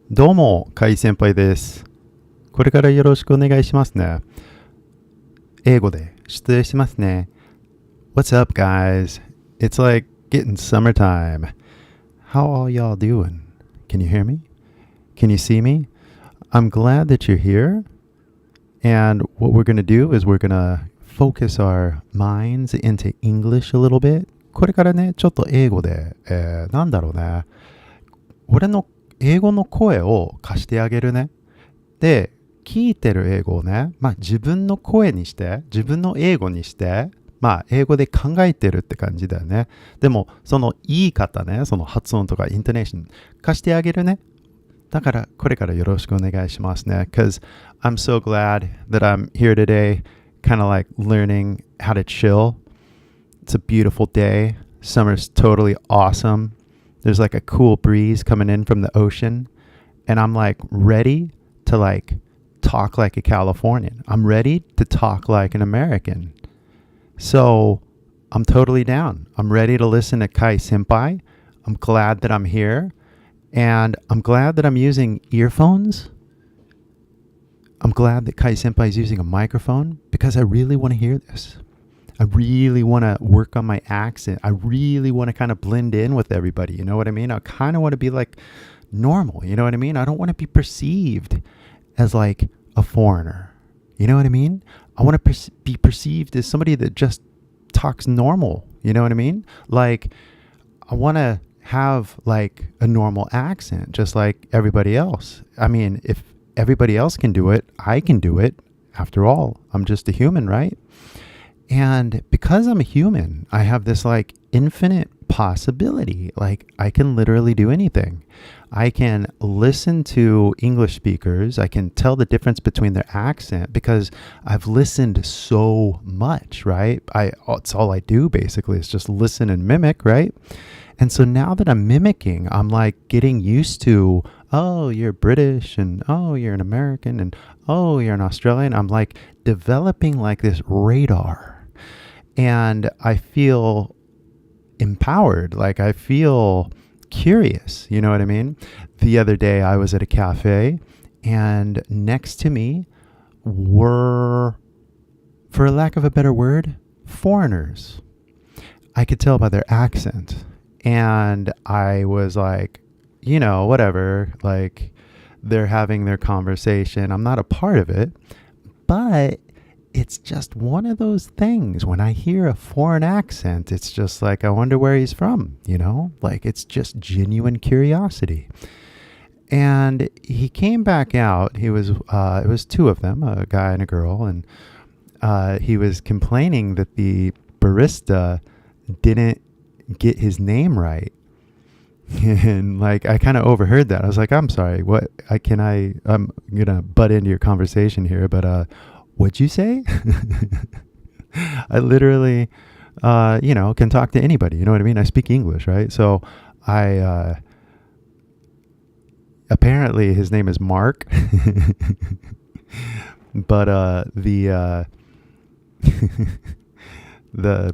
どうも、カイ先輩です。これからよろしくお願いしますね。英語で失礼しますね。What's up, guys? It's like getting summertime. How are y'all doing? Can you hear me? Can you see me? I'm glad that you're here. And what we're going to do is we're going to focus our minds into English a little bit. これからね、ちょっと英語で、なんだろうね。俺の英語の声を貸してあげるね。で、聞いてる英語をね、自分の声にして、自分の英語にして、英語で考えてるって感じだよね。でも、その言い方ね、その発音とかイントネーション貸してあげるね。だから、これからよろしくお願いしますね。Because I'm so glad that I'm here today, kind of like learning how to chill. It's a beautiful day. Summer's totally awesome.There's like a cool breeze coming in from the ocean, and I'm like ready to like talk like a Californian. I'm ready to talk like an American. So I'm totally down. I'm ready to listen to Kai Senpai. I'm glad that I'm here, and I'm glad that I'm using earphones. I'm glad that Kai Senpai is using a microphone because I really want to hear this.I really want to work on my accent. I really want to kind of blend in with everybody. You know what I mean? I kind of want to be like normal. You know what I mean? I don't want to be perceived as like a foreigner. You know what I mean? I want to be perceived as somebody that just talks normal. You know what I mean? Like, I want to have like a normal accent, just like everybody else. I mean, if everybody else can do it, I can do it. After all, I'm just a human, right?And because I'm a human, I have this like infinite possibility. Like I can literally do anything. I can listen to English speakers. I can tell the difference between their accent because I've listened so much, right? It's all I do basically is just listen and mimic, right? And so now that I'm mimicking, I'm like getting used to, oh, you're British and oh, you're an American and oh, you're an Australian. I'm like developing like this radar.And I feel empowered, like I feel curious, you know what I mean? The other day I was at a cafe and next to me were, for lack of a better word, foreigners. I could tell by their accent. And I was like, you know, whatever, like they're having their conversation. I'm not a part of it, but...It's just one of those things. When I hear a foreign accent, it's just like, I wonder where he's from, you know? Like, it's just genuine curiosity. And he came back out. It was two of them, a guy and a girl. And he was complaining that the barista didn't get his name right. And like, I kind of overheard that. I was like, I'm sorry. I'm going to butt into your conversation here, but,What'd you say? I literally, can talk to anybody. You know what I mean? I speak English, right? So apparently his name is Mark, but the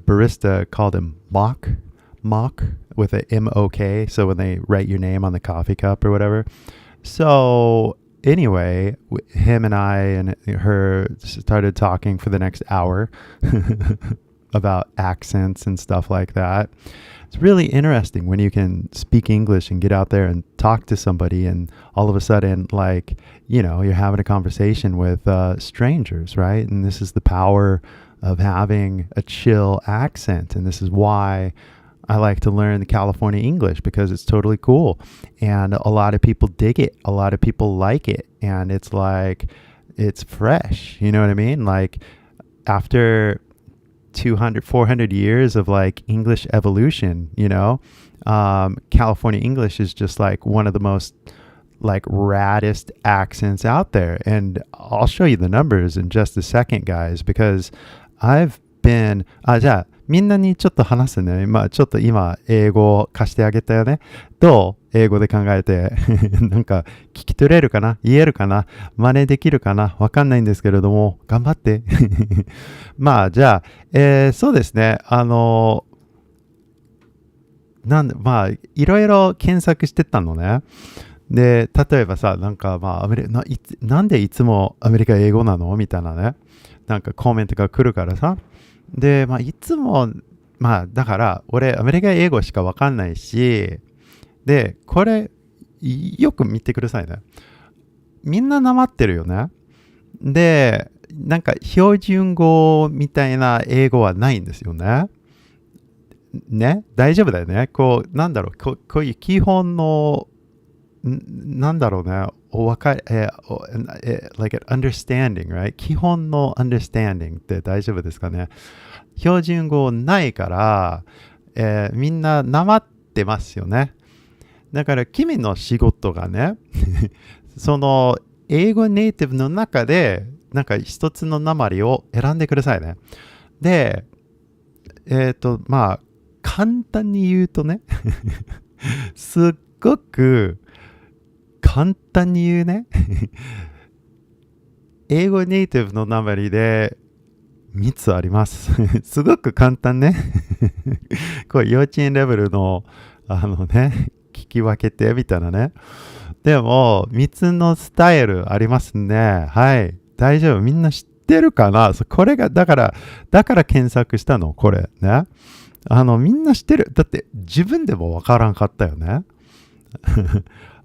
barista called him Mock with a M-O-K. So when they write your name on the coffee cup or whatever. So...Anyway, him and I and her started talking for the next hour about accents and stuff like that. It's really interesting when you can speak English and get out there and talk to somebody and all of a sudden, like, you know, you're having a conversation with strangers, right? And this is the power of having a chill accent. And this is why...I like to learn the California English because it's totally cool. And a lot of people dig it. A lot of people like it. And it's like, it's fresh. You know what I mean? Like after 200, 400 years of like English evolution, you know, California English is just like one of the most like raddest accents out there. And I'll show you the numbers in just a second, guys, because I've been, じゃあみんなにちょっと話すね。ちょっと今英語を貸してあげたよね。どう？英語で考えてなんか聞き取れるかな？言えるかな？真似できるかな？わかんないんですけれども頑張ってじゃあ、そうですね。いろいろ検索してたのね。で、例えばさ、なんかまあなんでいつもアメリカ英語なのみたいなね、なんかコメントが来るからさ。で、まあいつも、まあだから俺アメリカ英語しかわかんないし、で、これよく見てくださいね。みんななまってるよね。で、なんか標準語みたいな英語はないんですよね。ね、大丈夫だよね。こう、なんだろう、こういう基本の、なんだろうね、like an understanding, right? 基本の understanding って大丈夫ですかね。標準語ないから、みんななまってますよね。だから君の仕事がね、その英語ネイティブの中で、なんか一つのなまりを選んでくださいね。で、まあ、簡単に言うとね、すっごく簡単に言うね、英語ネイティブのなまりで3つあります。すごく簡単ね。これ幼稚園レベルの、聞き分けてみたいなね。でも、3つのスタイルありますね。はい。大丈夫。みんな知ってるかな？これが、だから検索したの、これね。みんな知ってる。だって自分でもわからんかったよね。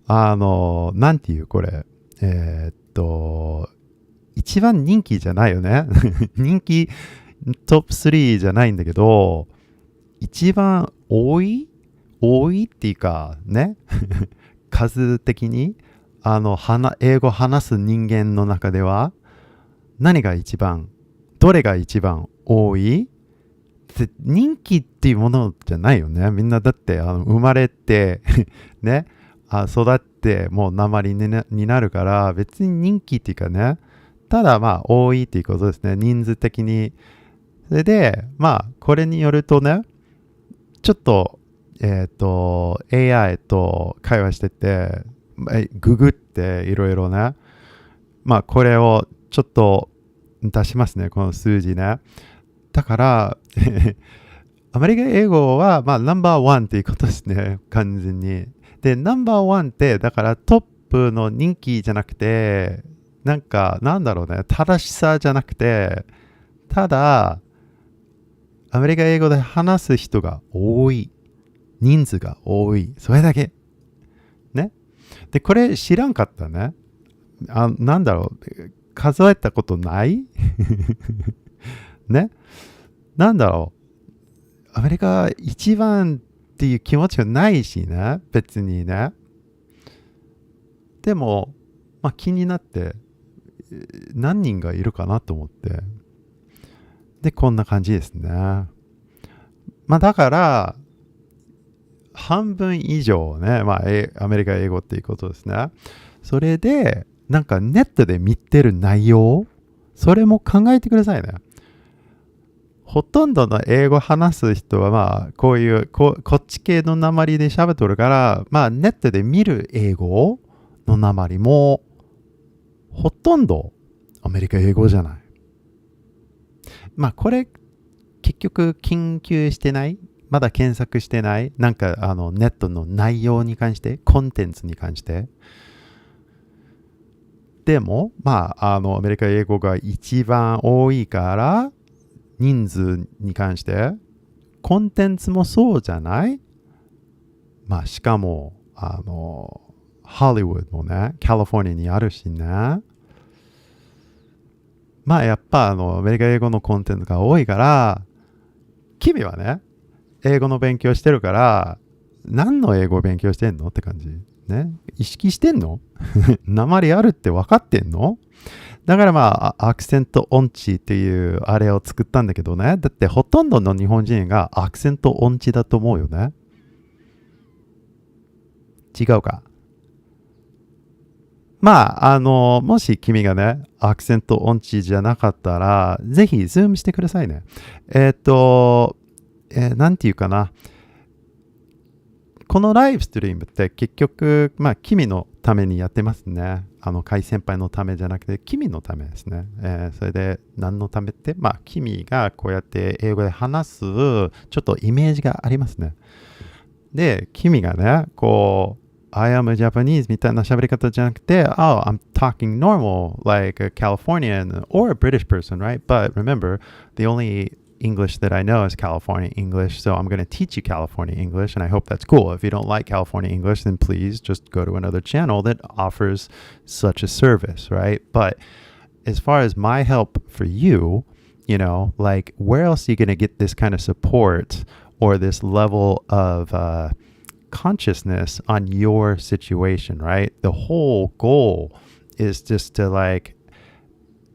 なんていうこれ。一番人気じゃないよね。人気トップ3じゃないんだけど、一番多いっていうかね。数的に、英語話す人間の中では、どれが一番多い？人気っていうものじゃないよね。みんなだって生まれてね、育ってもう訛りになるから別に人気っていうかね、ただまあ多いっていうことですね。人数的に。それでまあこれによるとね、ちょっとAI と会話しててググっていろいろね、まあこれをちょっと出しますね、この数字ね。だからアメリカ英語は、まあ、ナンバーワンっていうことですね、完全に。で、ナンバーワンって、だからトップの人気じゃなくて、なんだろうね、正しさじゃなくて、ただ、アメリカ英語で話す人が多い。人数が多い。それだけ。ね。で、これ知らんかったね。なんだろう、数えたことないね。なんだろう。アメリカ一番っていう気持ちがないしね。別にね。でも、まあ気になって何人がいるかなと思って。で、こんな感じですね。まあだから、半分以上ね、まあアメリカ英語っていうことですね。それで、なんかネットで見てる内容、それも考えてくださいね。ほとんどの英語話す人はまあこっち系の訛りで喋っとるから、まあネットで見る英語の訛りもほとんどアメリカ英語じゃない。まあこれ結局研究してない、まだ検索してない、なんかネットの内容に関して、コンテンツに関して。でもまあアメリカ英語が一番多いから、人数に関して、コンテンツもそうじゃない？まあ、しかも、ハリウッドもね、カリフォルニアにあるしね。まあ、やっぱ、アメリカ英語のコンテンツが多いから、君はね、英語の勉強してるから、何の英語を勉強してんのって感じ。ね。意識してんの？訛りあるって分かってんの？だからまあ、アクセント音痴っていうあれを作ったんだけどね。だってほとんどの日本人がアクセント音痴だと思うよね。違うか。まあ、もし君がね、アクセント音痴じゃなかったら、ぜひズームしてくださいね。なんていうかな。このライブストリームって結局、まあ、君のためにやってますね。海先輩のためじゃなくて、君のためですね。それで、何のためって、まあ、君がこうやって英語で話す、ちょっとイメージがありますね。で、君がね、こ I am a Japanese みたいな喋り方じゃなくて、oh, I'm talking normal like a Californian or a British person, right? But remember, the only English that I know is California English, so I'm going to teach you California English, and I hope that's cool. If you don't like California English, then please just go to another channel that offers such a service, right? But as far as my help for you, you know, like where else are you going to get this kind of support or this level of consciousness on your situation, right? The whole goal is just to like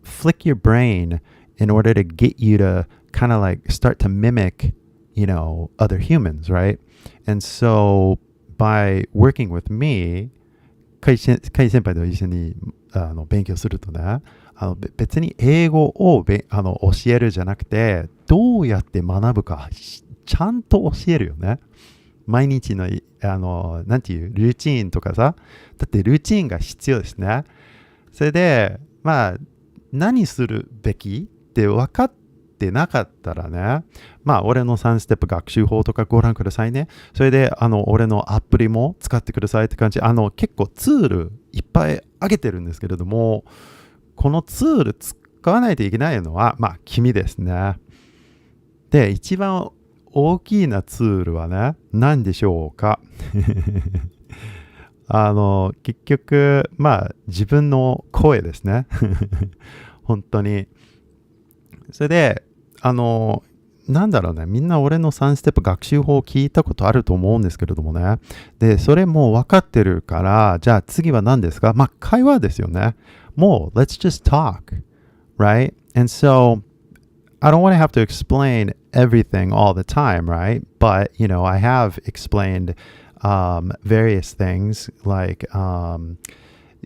flick your brain in order to get you to kind of like start to mimic, you know, other humans, right? And so by working with me, 会先輩と一緒に勉強するとね、別に英語を教えるじゃなくて、どうやって学ぶかちゃんと教えるよね。毎日のなんていうルーチンとかさ、だってルーチンが必要ですね。それでまあ何するべきって分かってなかったらね、まあ俺の3ステップ学習法とかご覧くださいね。それで俺のアプリも使ってくださいって感じ。結構ツールいっぱいあげてるんですけれども、このツール使わないといけないのはまあ君ですね。で一番大きなツールはね、何でしょうか結局まあ自分の声ですね本当に。それでなんだろうね、みんな俺の3ステップ学習法を聞いたことあると思うんですけれどもね。でそれもう分かってるから、じゃあ次は何ですか？まあ会話ですよね。もう let's just talk, right? And so I don't want to have to explain everything all the time, right? But, you know, I have explained various things like,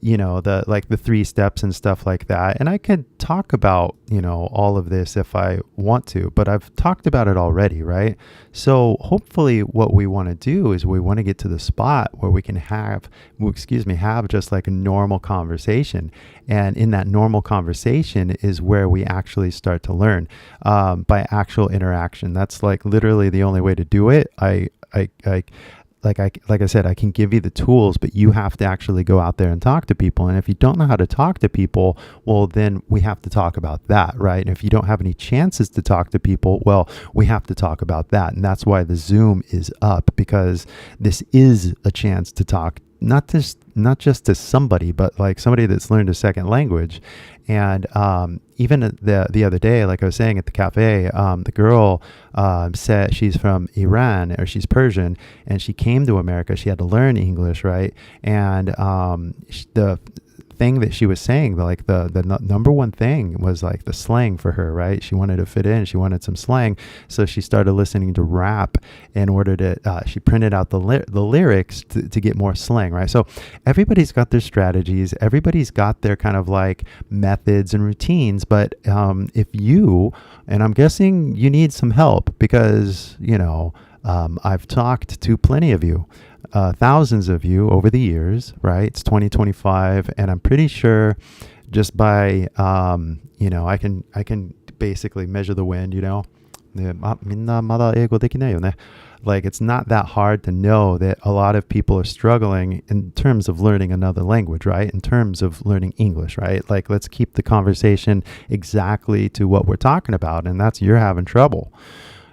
you know, the 3 steps and stuff like that. And I could talk about, you know, all of this if I want to, but I've talked about it already, right? So hopefully what we want to do is we want to get to the spot where we can have just like a normal conversation. And in that normal conversation is where we actually start to learn by actual interaction. That's like literally the only way to do it. Like I said, I can give you the tools, but you have to actually go out there and talk to people. And if you don't know how to talk to people, well, then we have to talk about that, right? And if you don't have any chances to talk to people, well, we have to talk about that. And that's why the Zoom is up, because this is a chance to talk not just to somebody, but like somebody that's learned a second language. And even the other day, like I was saying at the cafe, the girl said she's from Iran, or she's Persian, and she came to America. She had to learn English, right? And the thing that she was saying, like the number one thing was like the slang for her, right? She wanted to fit in. She wanted some slang. So she started listening to rap in order to, she printed out the lyrics to get more slang, right? So everybody's got their strategies. Everybody's got their kind of like methods and routines. But if you, and I'm guessing you need some help because, you know, I've talked to plenty of you. Thousands of you over the years, right? It's 2025, and I'm pretty sure just by, you know, I can basically measure the wind, you know. みんなまだ英語できないよね。Like, it's not that hard to know that a lot of people are struggling in terms of learning another language, right? In terms of learning English, right? Like, let's keep the conversation exactly to what we're talking about, and that's you're having trouble.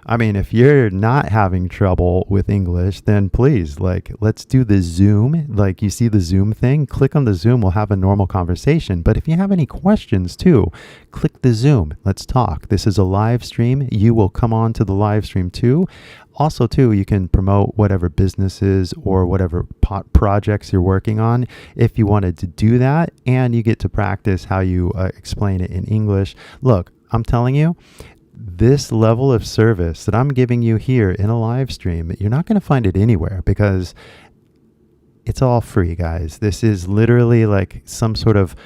I mean, if you're not having trouble with English, then please, like, let's do the Zoom. Like, you see the Zoom thing? Click on the Zoom. We'll have a normal conversation. But if you have any questions too, click the Zoom. Let's talk. This is a live stream. You will come on to the live stream too. Also, too, you can promote whatever businesses or whatever projects you're working on if you wanted to do that. And you get to practice how you explain it in English. Look, I'm telling you, this level of service that I'm giving you here in a live stream, you're not going to find it anywhere because it's all free, guys. This is literally like some sort of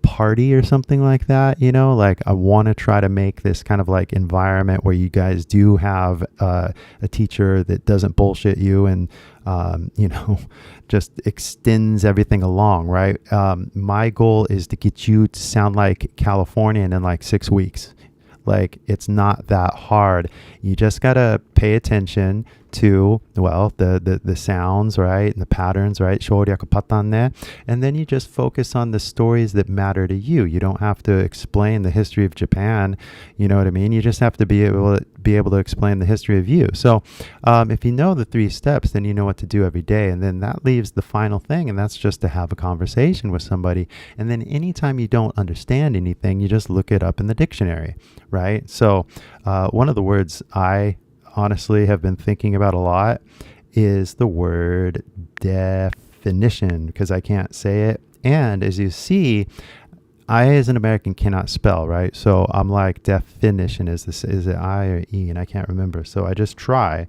party or something like that, you know. Like, I want to try to make this kind of like environment where you guys do have a teacher that doesn't bullshit you and you know, just extends everything along, right? My goal is to get you to sound like Californian in like 6 weeks. Like, it's not that hard. You just got to pay attention to, well, the sounds, right? And the patterns, right? 省略パターンね. And then you just focus on the stories that matter to you. You don't have to explain the history of Japan. You know what I mean? You just have to be able to explain the history of you. So if you know the 3 steps, then you know what to do every day. And then that leaves the final thing, and that's just to have a conversation with somebody. And then anytime you don't understand anything, you just look it up in the dictionary, right? So one of the words I honestly have been thinking about a lot is the word definition, because I can't say it. And as you see, I as an American cannot spell, right? So I'm like, definition, is it I or E? And I can't remember. So I just try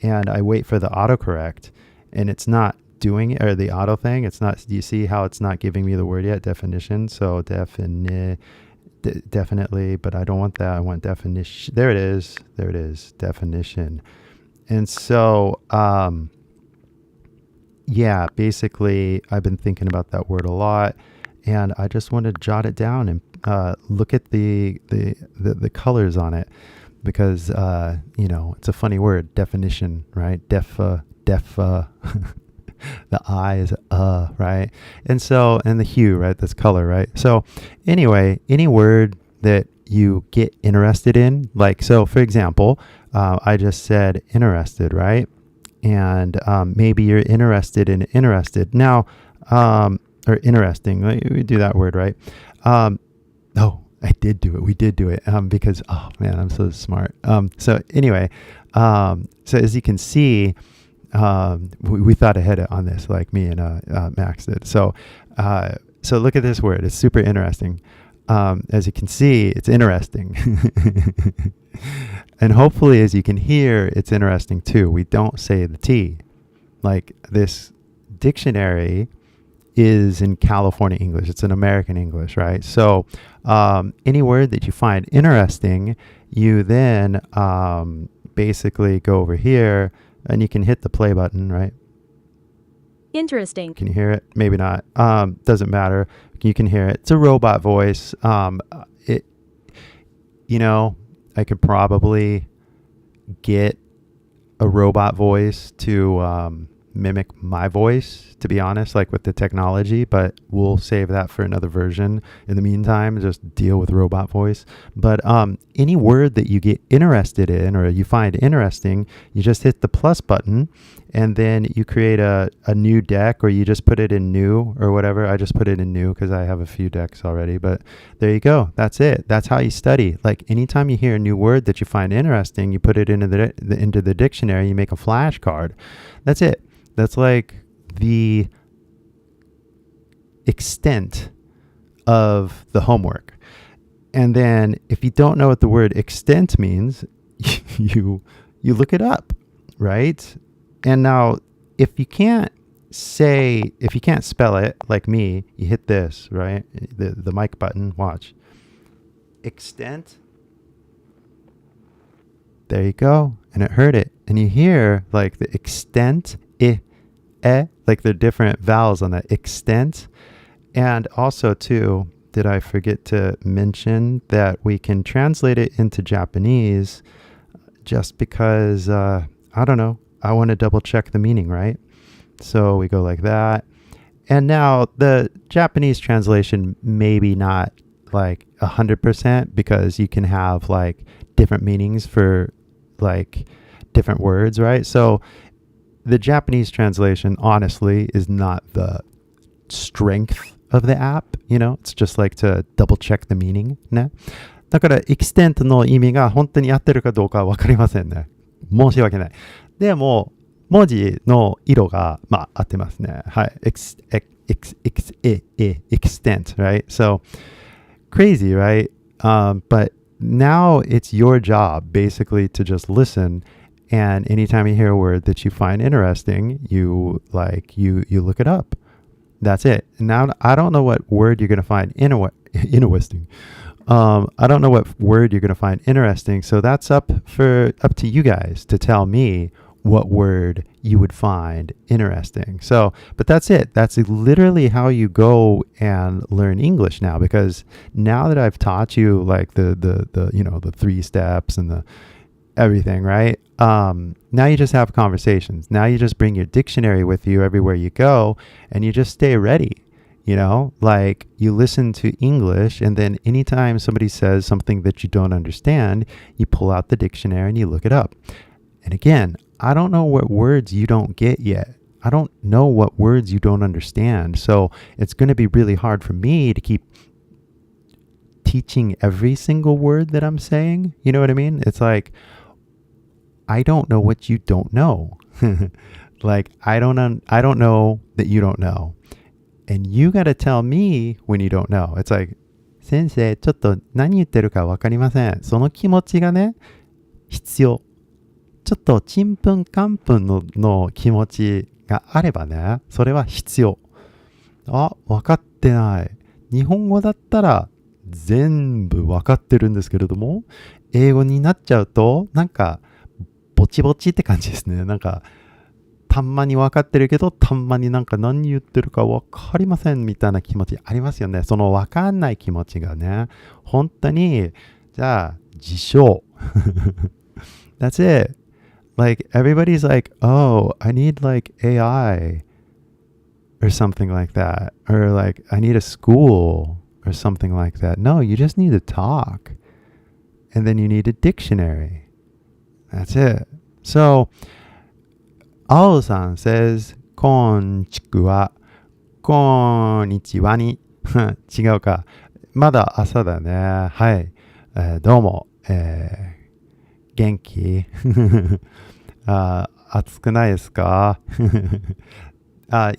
and I wait for the autocorrect, and it's not doing it, or the auto thing. It's not, do you see how it's not giving me the word yet? Definition. So definitely, but I don't want that. I want definition. There it is. Definition. And so, yeah, basically I've been thinking about that word a lot, and I just want to jot it down and look at the colors on it, because it's a funny word, definition, right? Defa. The I is right? And so, and the hue, right? That's color, right? So anyway, any word that you get interested in, like, so for example, I just said interested, right? And maybe you're interested in interested. Now, or interesting, we do that word, right? Oh, I did do it. We did do it because, oh man, I'm so smart. So anyway, so as you can see, we thought ahead on this, like me and Max did. So look at this word. It's super interesting. As you can see, it's interesting. And hopefully, as you can hear, it's interesting too. We don't say the T. Like, this dictionary is in California English. It's in American English, right? So any word that you find interesting, you then basically go over here, and you can hit the play button, right? Interesting. Can you hear it? Maybe not. Doesn't matter. You can hear it. It's a robot voice. I could probably get a robot voice to mimic my voice, to be honest, like with the technology, but we'll save that for another version. In the meantime, just deal with robot voice. But any word that you get interested in or you find interesting, you just hit the plus button, and then you create a new deck, or you just put it in new or whatever. I just put it in new because I have a few decks already, but there you go. That's it. That's how you study. Like, anytime you hear a new word that you find interesting, you put it into the dictionary, you make a flashcard. That's it. That's like the extent of the homework. And then if you don't know what the word extent means, you look it up, right? And now if you can't spell it like me, you hit this, right? The mic button, watch. Extent. There you go. And it heard it. And you hear like the extent, like the different vowels on that extent. And also too, did I forget to mention that we can translate it into Japanese just because, I don't know, I want to double check the meaning, right? So we go like that. And now the Japanese translation, maybe not like 100%, because you can have like different meanings for like different words, right? So the Japanese translation, honestly, is not the strength of the app. It's just like to double check the meaning ね。だから extent の意味が本当に合ってるかどうかはわかりませんね。申し訳ない。でも文字の色が合ってますね。はい。extent, right? So crazy, right? But now it's your job basically to just listen. And anytime you hear a word that you find interesting, you look it up. That's it. Now, I don't know what word you're going to find interesting. I don't know what word you're going to find interesting. So that's up to you guys to tell me what word you would find interesting. So, but that's it. That's literally how you go and learn English now, because now that I've taught you like the 3 steps and the everything, right? now you just have conversations. Now you just bring your dictionary with you everywhere you go, and you just stay ready. You know, like you listen to English, and then anytime somebody says something that you don't understand, you pull out the dictionary and you look it up. And again, I don't know what words you don't get yet. I don't know what words you don't understand. So it's going to be really hard for me to keep teaching every single word that I'm saying. You know what I mean? It's like, I don't know what you don't know. Like, I don't know that you don't know. And you gotta tell me when you don't know. It's like, 先生、ちょっと何言ってるかわかりません。その気持ちがね、必要。ちょっとちんぷんかんぷんの気持ちがあればね、それは必要。あ、わかってない。日本語だったら全部わかってるんですけれども、英語になっちゃうと、なんか、ぼちぼちって感じですね。なんか、たんまに分かってるけど、たんまになんか何言ってるか分かりませんみたいな気持ちありますよね。その分かんない気持ちがね、本当に、じゃあ、自称。That's it. Like, everybody's like, oh, I need like AI or something like that. Or like, I need a school or something like that. No, you just need to talk. And then you need a dictionary. That's it. So, Ao-san says, こんちくわ、こんにちはに。違うか。まだ朝だね。はい。どうも。元気暑くないですか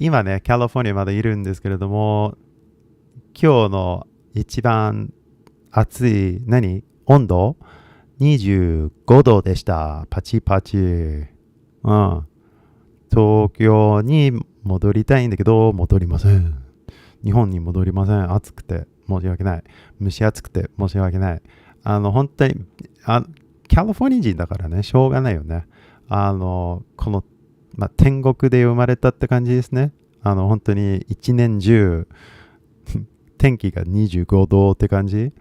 今ね、カリフォルニアまだいるんですけれども、今日の一番暑い、温度 ?25 度でした。パチパチ。うん。東京に戻りたいんだけど、戻りません。日本に戻りません。暑くて申し訳ない。蒸し暑くて申し訳ない。本当に、カリフォルニア人だからね、しょうがないよね。この、天国で生まれたって感じですね。本当に一年中、天気が25度って感じ。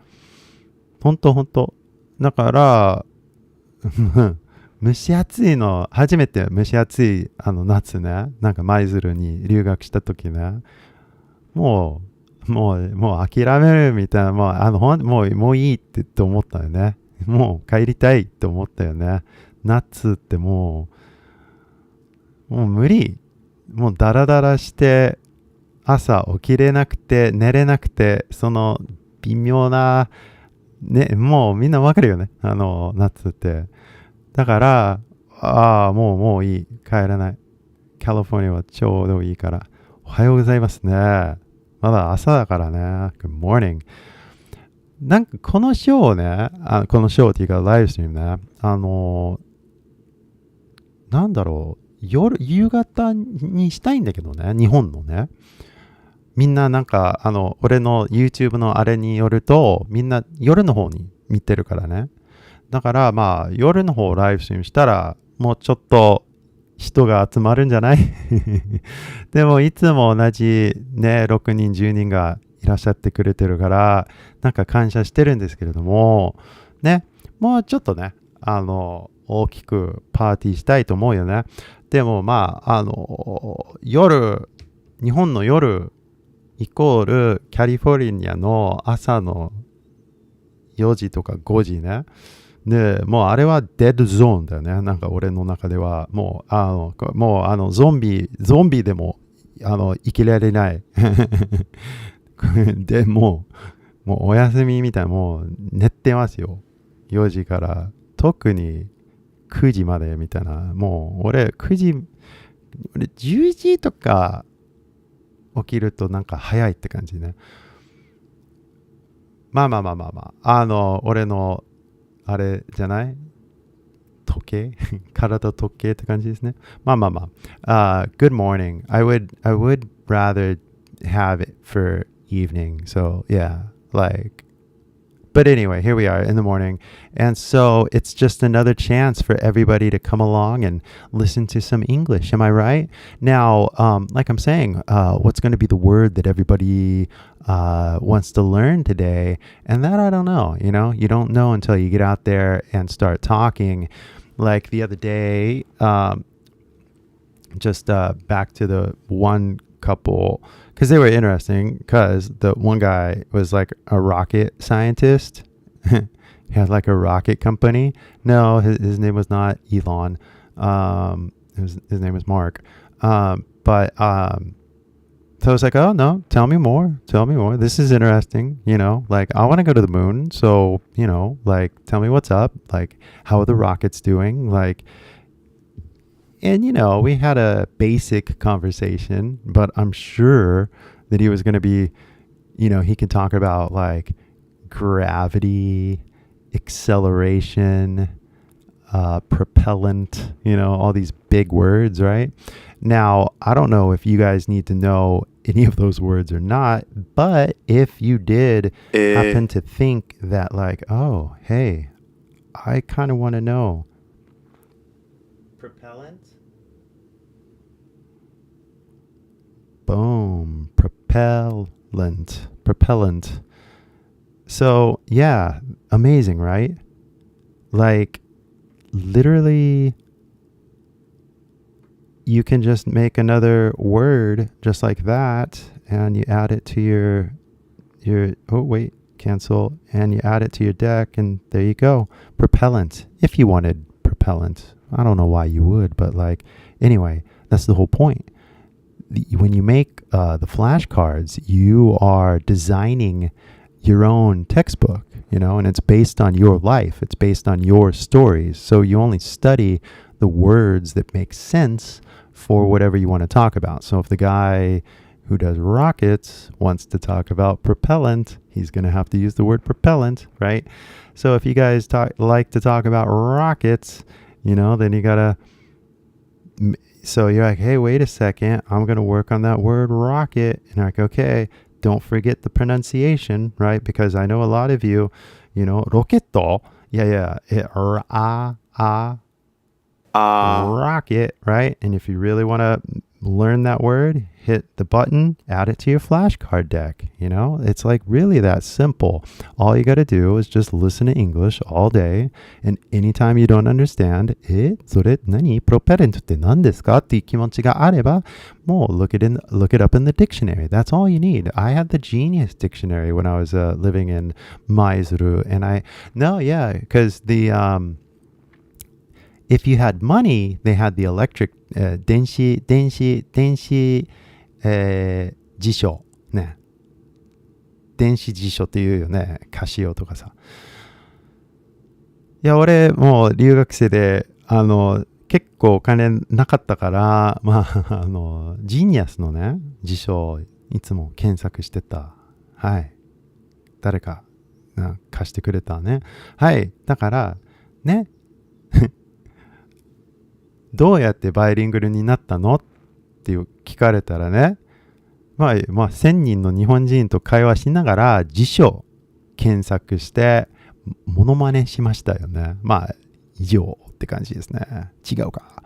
本当。だから、蒸し暑いの、初めて蒸し暑い夏ね、なんか舞鶴に留学した時ね、もう諦めるみたいな、もういいって思ったよね。もう帰りたいって思ったよね。夏ってもう無理。もうダラダラして、朝起きれなくて、寝れなくて、その微妙な、ね、もうみんなわかるよね。夏って。だから、もういい。帰らない。カリフォルニアはちょうどいいから。おはようございますね。まだ朝だからね。Good morning. なんかこのショーね、このショーっていうかライブストリームね、なんだろう、夕方にしたいんだけどね、日本のね。みんななんか、俺の YouTube のあれによると、みんな夜の方に見てるからね。だから夜の方ライブストリームしたらもうちょっと人が集まるんじゃないでもいつも同じね6人10人がいらっしゃってくれてるからなんか感謝してるんですけれどもね、もうちょっとね大きくパーティーしたいと思うよね。でも夜日本の夜イコールカリフォルニアの朝の4時とか5時ね。で、もうあれはデッドゾーンだよね。なんか俺の中ではもうゾンビでも生きられない。でもうお休みみたいな、もう寝てますよ。4時から特に9時までみたいな。もう俺10時とか起きるとなんか早いって感じね。俺のあれじゃない時計体時計って感じですね。Good morning. I would rather have it for evening. So yeah, but anyway, here we are in the morning. And so it's just another chance for everybody to come along and listen to some English. Am I right? Now, like I'm saying, what's going to be the word that everybody wants to learn today? And that I don't know. You know, you don't know until you get out there and start talking. Like the other day, just back to the one couple, because they were interesting, because the one guy was like a rocket scientist. He had like a rocket company. No, his name was not Elon. His name was Mark. So I was like, oh no, tell me more. This is interesting. Like I want to go to the moon. So, like tell me what's up. Like how are the rockets doing? Like, and we had a basic conversation, but I'm sure that he was going to be, he can talk about like gravity, acceleration, propellant, all these big words, right? Now, I don't know if you guys need to know any of those words or not, but if you did happen to think that like, oh, hey, I kind of want to know. Propellant? Boom. Propellant. So, yeah, amazing, right? Like, literally, you can just make another word just like that, and you add it to your cancel, and you add it to your deck, and there you go. Propellant, if you wanted propellant. I don't know why you would, but like, anyway, that's the whole point. When you make the flashcards, you are designing your own textbook, and it's based on your life. It's based on your stories. So you only study the words that make sense for whatever you want to talk about. So if the guy who does rockets wants to talk about propellant, he's going to have to use the word propellant, right? So if you guys like to talk about rockets, then you got to... So you're like, hey, wait a second. I'm going to work on that word rocket. And you're like, okay, don't forget the pronunciation, right? Because I know a lot of you, rocketto. Yeah. Rocket, right? And if you really want to learn that word, hit the button, add it to your flashcard deck. It's like really that simple. All you got to do is just listen to English all day, and anytime you don't understand, それ何プロペレントって何ですかっていう気持ちがあれば、もう look it up in the dictionary. That's all you need. I had the Genius Dictionary when I was living in Maizuru, and because if you had money, they had the electric 電子辞書ね。電子辞書って言うよね。カシオとかさ。いや、俺もう留学生で結構お金なかったから、ジーニアスのね辞書をいつも検索してた。はい。誰か貸してくれたね。はい。だからね。どうやってバイリングルになったのって聞かれたらね、1000人の日本人と会話しながら辞書検索してモノマネしましたよね。以上って感じですね。違うか。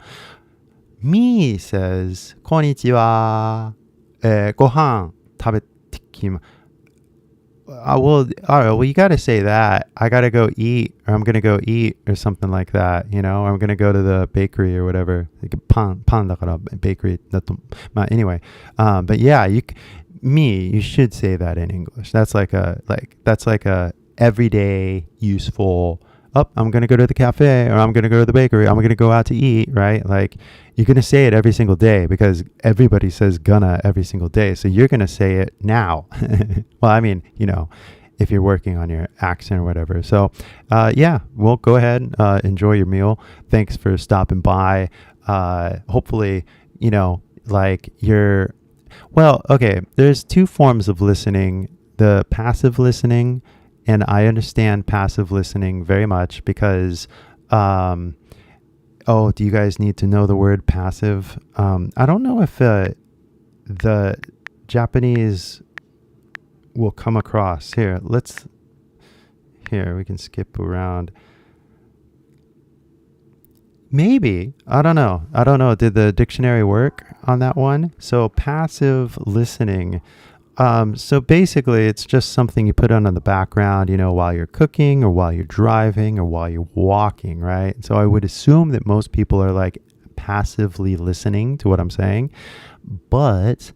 Me says こんにちは。ご飯食べてきま。all right, well, you got to say that. I got to go eat, or I'm going to go eat, or something like that, or I'm going to go to the bakery or whatever. Like panだから bakery だと. Anyway, but yeah, you should say that in English. That's like a everyday useful, I'm going to go to the cafe, or I'm going to go to the bakery, I'm going to go out to eat, right? Like, you're going to say it every single day because everybody says gonna every single day. So you're going to say it now. Well, I mean, if you're working on your accent or whatever. So, well, go ahead, enjoy your meal. Thanks for stopping by. Hopefully, there's two forms of listening. The passive listening, and I understand passive listening very much because, do you guys need to know the word passive? I don't know if the Japanese will come across. Here, we can skip around. Maybe. I don't know. Did the dictionary work on that one? So passive listening. So basically, it's just something you put on in the background, while you're cooking or while you're driving or while you're walking, right? So I would assume that most people are like passively listening to what I'm saying, but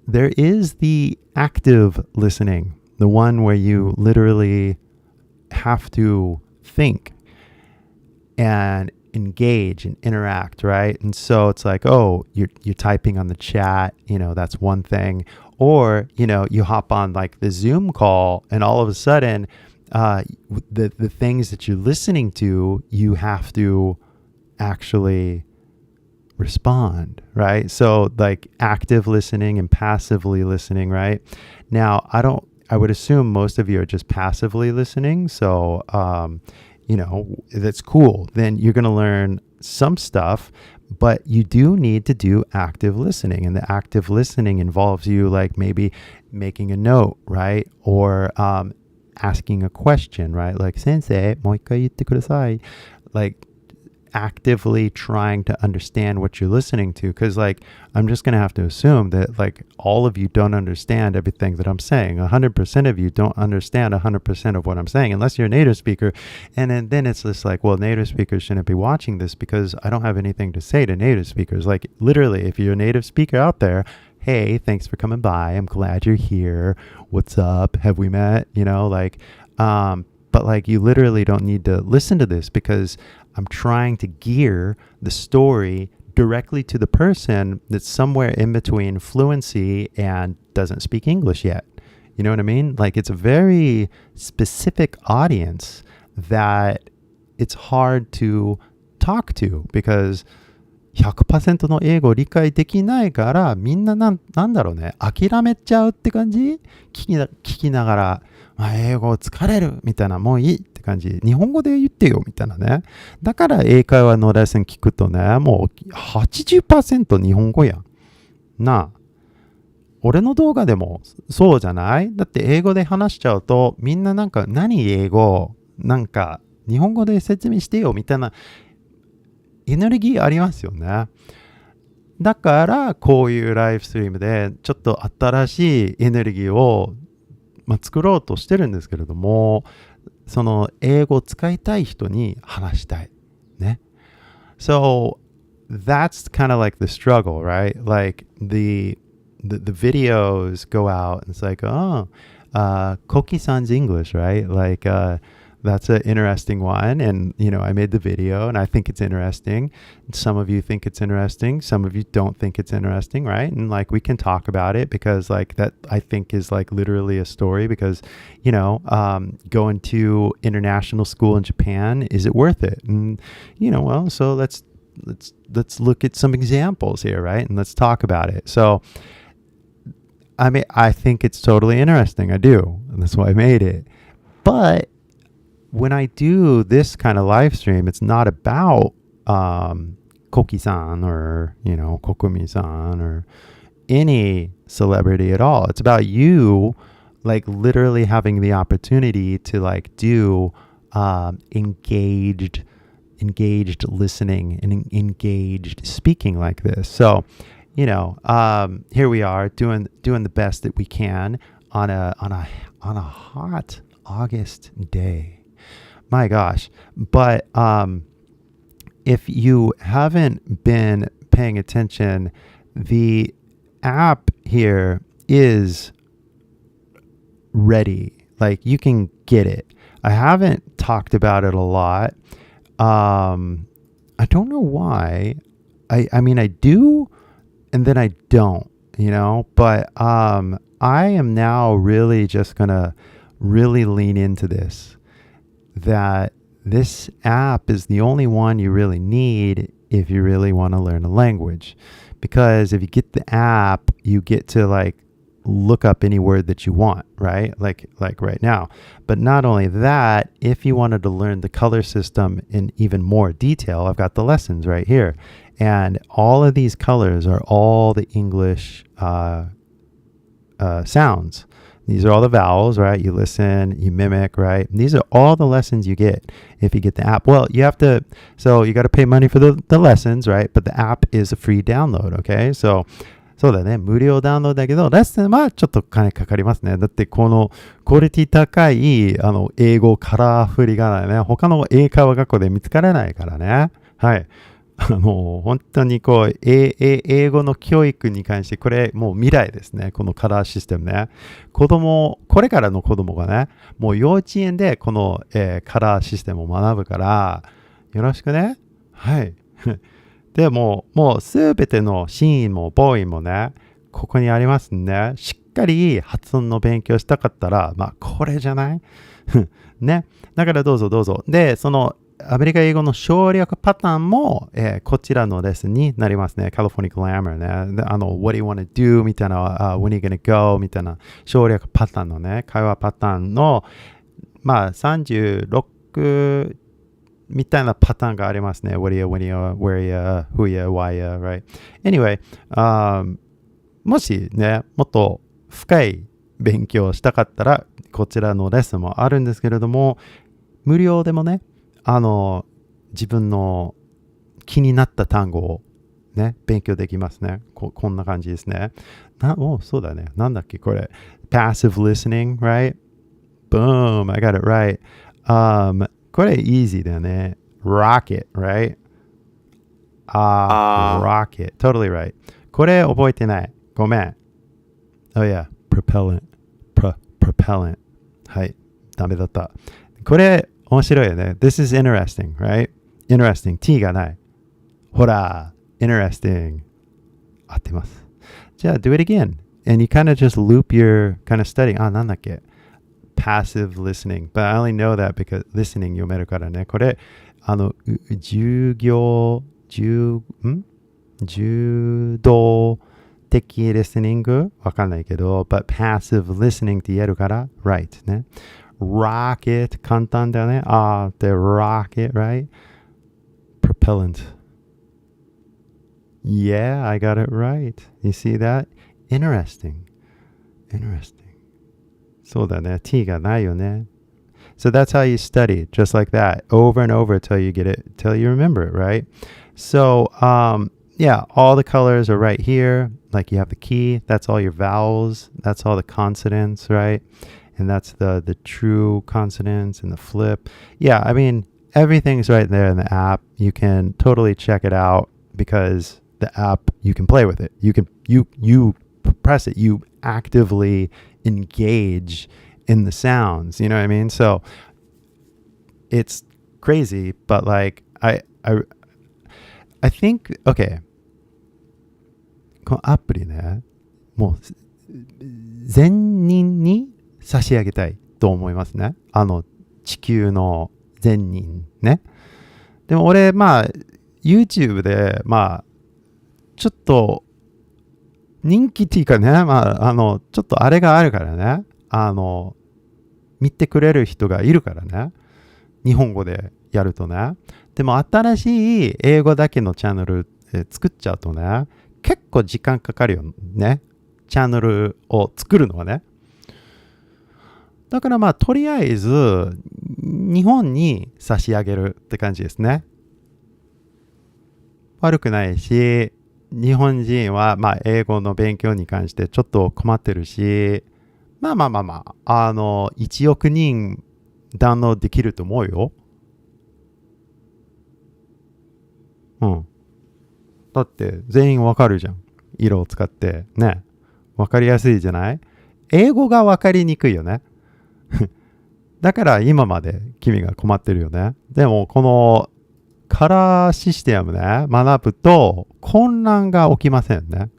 there is the active listening, the one where you literally have to think and engage and interact, right? And so it's like, oh, you're typing on the chat, that's one thing. Or, you hop on like the Zoom call and all of a sudden, the things that you're listening to, you have to actually respond, right? So like active listening and passively listening, right? Now, I would assume most of you are just passively listening. So, that's cool. Then you're going to learn some stuff, but you do need to do active listening. And the active listening involves you like maybe making a note, right? Or asking a question, right? Like, Sensei, もう一回言ってください. Like, actively trying to understand what you're listening to, because like I'm just gonna have to assume that like all of you don't understand everything that I'm saying. 100% of you don't understand 100% of what I'm saying unless you're a native speaker, and then it's just like, well, native speakers shouldn't be watching this because I don't have anything to say to native speakers. Like literally, if you're a native speaker out there, hey, thanks for coming by, I'm glad you're here, what's up, have we met, but like you literally don't need to listen to this because I'm trying to gear the story directly to the person that's somewhere in between fluency and doesn't speak English yet. You know what I mean? Like it's a very specific audience that it's hard to talk to because 100% の英語を理解できないからみんななんだろうね、諦めちゃうって感じ？聞きながら、英語疲れるみたいな、もういいって感じ。日本語で言ってよみたいなね。だから英会話のレッスン聞くとね、もう 80% 日本語やん。なあ。俺の動画でもそうじゃない？だって英語で話しちゃうとみんななんか何英語なんか日本語で説明してよみたいなエネルギーありますよね。だからこういうライブストリームでちょっと新しいエネルギーを、作ろうとしてるんですけれども、その英語を使いたい人に話したいね。So that's kind of like the struggle, right? Like the videos go out and it's like, Koki-san's English, right? Like that's an interesting one. And, I made the video and I think it's interesting. Some of you think it's interesting. Some of you don't think it's interesting, right? And like, we can talk about it because like that I think is like literally a story because, going to international school in Japan, is it worth it? And, well, so let's look at some examples here, right? And let's talk about it. So, I mean, I think it's totally interesting. I do. And that's why I made it. But when I do this kind of live stream, it's not about Koki-san or, Kokumi-san or any celebrity at all. It's about you, like literally having the opportunity to like do engaged listening and engaged speaking like this. So, here we are doing the best that we can on a hot August day. My gosh. But if you haven't been paying attention, the app here is ready. Like you can get it. I haven't talked about it a lot. I don't know why. I mean, I do, and then I don't, but I am now really just going to really lean into this. That this app is the only one you really need if you really want to learn a language. Because if you get the app, you get to like look up any word that you want, right? Like right now. But not only that, if you wanted to learn the color system in even more detail, I've got the lessons right here. And all of these colors are all the English sounds. These are all the vowels, right? You listen, you mimic, right? And these are all the lessons you get if you get the app. Well, you got to pay money for the lessons, right? But the app is a free download, okay? So そうだね。無料ダウンロードだけど、レッスンはちょっと金かかりますね。だってこのクオリティ高い英語カラーふりがね、他の英会話学校で見つからないからね。はい。本当にこう、英語の教育に関して、これもう未来ですね。このカラーシステムね。これからの子供がね、もう幼稚園でこの、カラーシステムを学ぶから、よろしくね。はい。でもうすべてのシーンもボーイもね、ここにありますね。しっかり発音の勉強したかったら、これじゃないね。だからどうぞどうぞ。で、そのアメリカ英語の省略パターンも、こちらのレッスンになりますね。California Grammar ね。What do you want to do? みたいな、when are you gonna go? みたいな省略パターンのね、会話パターンの、36みたいなパターンがありますね。What are you, when you, where you, who you, why you, right? Anyway, もしね、もっと深い勉強をしたかったら、こちらのレッスンもあるんですけれども、無料でもね、自分の気になった単語をね、勉強できますね。こんな感じですね。そうだね。なんだっけこれ。Passive listening, right? Boom, I got it right. これ easy だよね。Rocket, right? Rocket. Totally right. これ覚えてない。ごめん。Oh yeah, propellant. Propellant. はい。ダメだった。これ面白いよね。This is interesting, right? Interesting. T がない。ほら、interesting. 合ってます。じゃあ、do it again. And you kind of just loop your kind of studying. なんだっけ？Passive listening. But I only know that because listening 読めるからね。これ、重動的 listening わかんないけど、but passive listening って言えるから、right ね。Rocket 簡単だよね。the rocket, right? Propellant. Yeah, I got it right. You see that? Interesting.そうだね。T がないよね。So that's how you study, just like that, over and over till you get it, till you remember it, right? So, yeah, all the colors are right here. Like you have the key, that's all your vowels, that's all the consonants, right? And that's the true consonants and the flip. Yeah, I mean, everything's right there in the app. You can totally check it out because the app, you can play with it. You press it, you actively engage in the sounds, you know what I mean? So it's crazy, but like I think, okay, このアプリね、もう全人に差し上げたいと思いますね。地球の全人ね。でも俺YouTube でちょっと人気っていうかね、ちょっとあれがあるからね、見てくれる人がいるからね、日本語でやるとね。でも新しい英語だけのチャンネル作っちゃうとね、結構時間かかるよね。チャンネルを作るのはね。だからとりあえず日本に差し上げるって感じですね。悪くないし、日本人は英語の勉強に関してちょっと困ってるし、1億人ダウンロードできると思うよ。だって全員わかるじゃん。色を使ってね。わかりやすいじゃない？英語がわかりにくいよね。だから今まで君が困ってるよね。でもこのカラーシステムね、学ぶと混乱が起きませんね。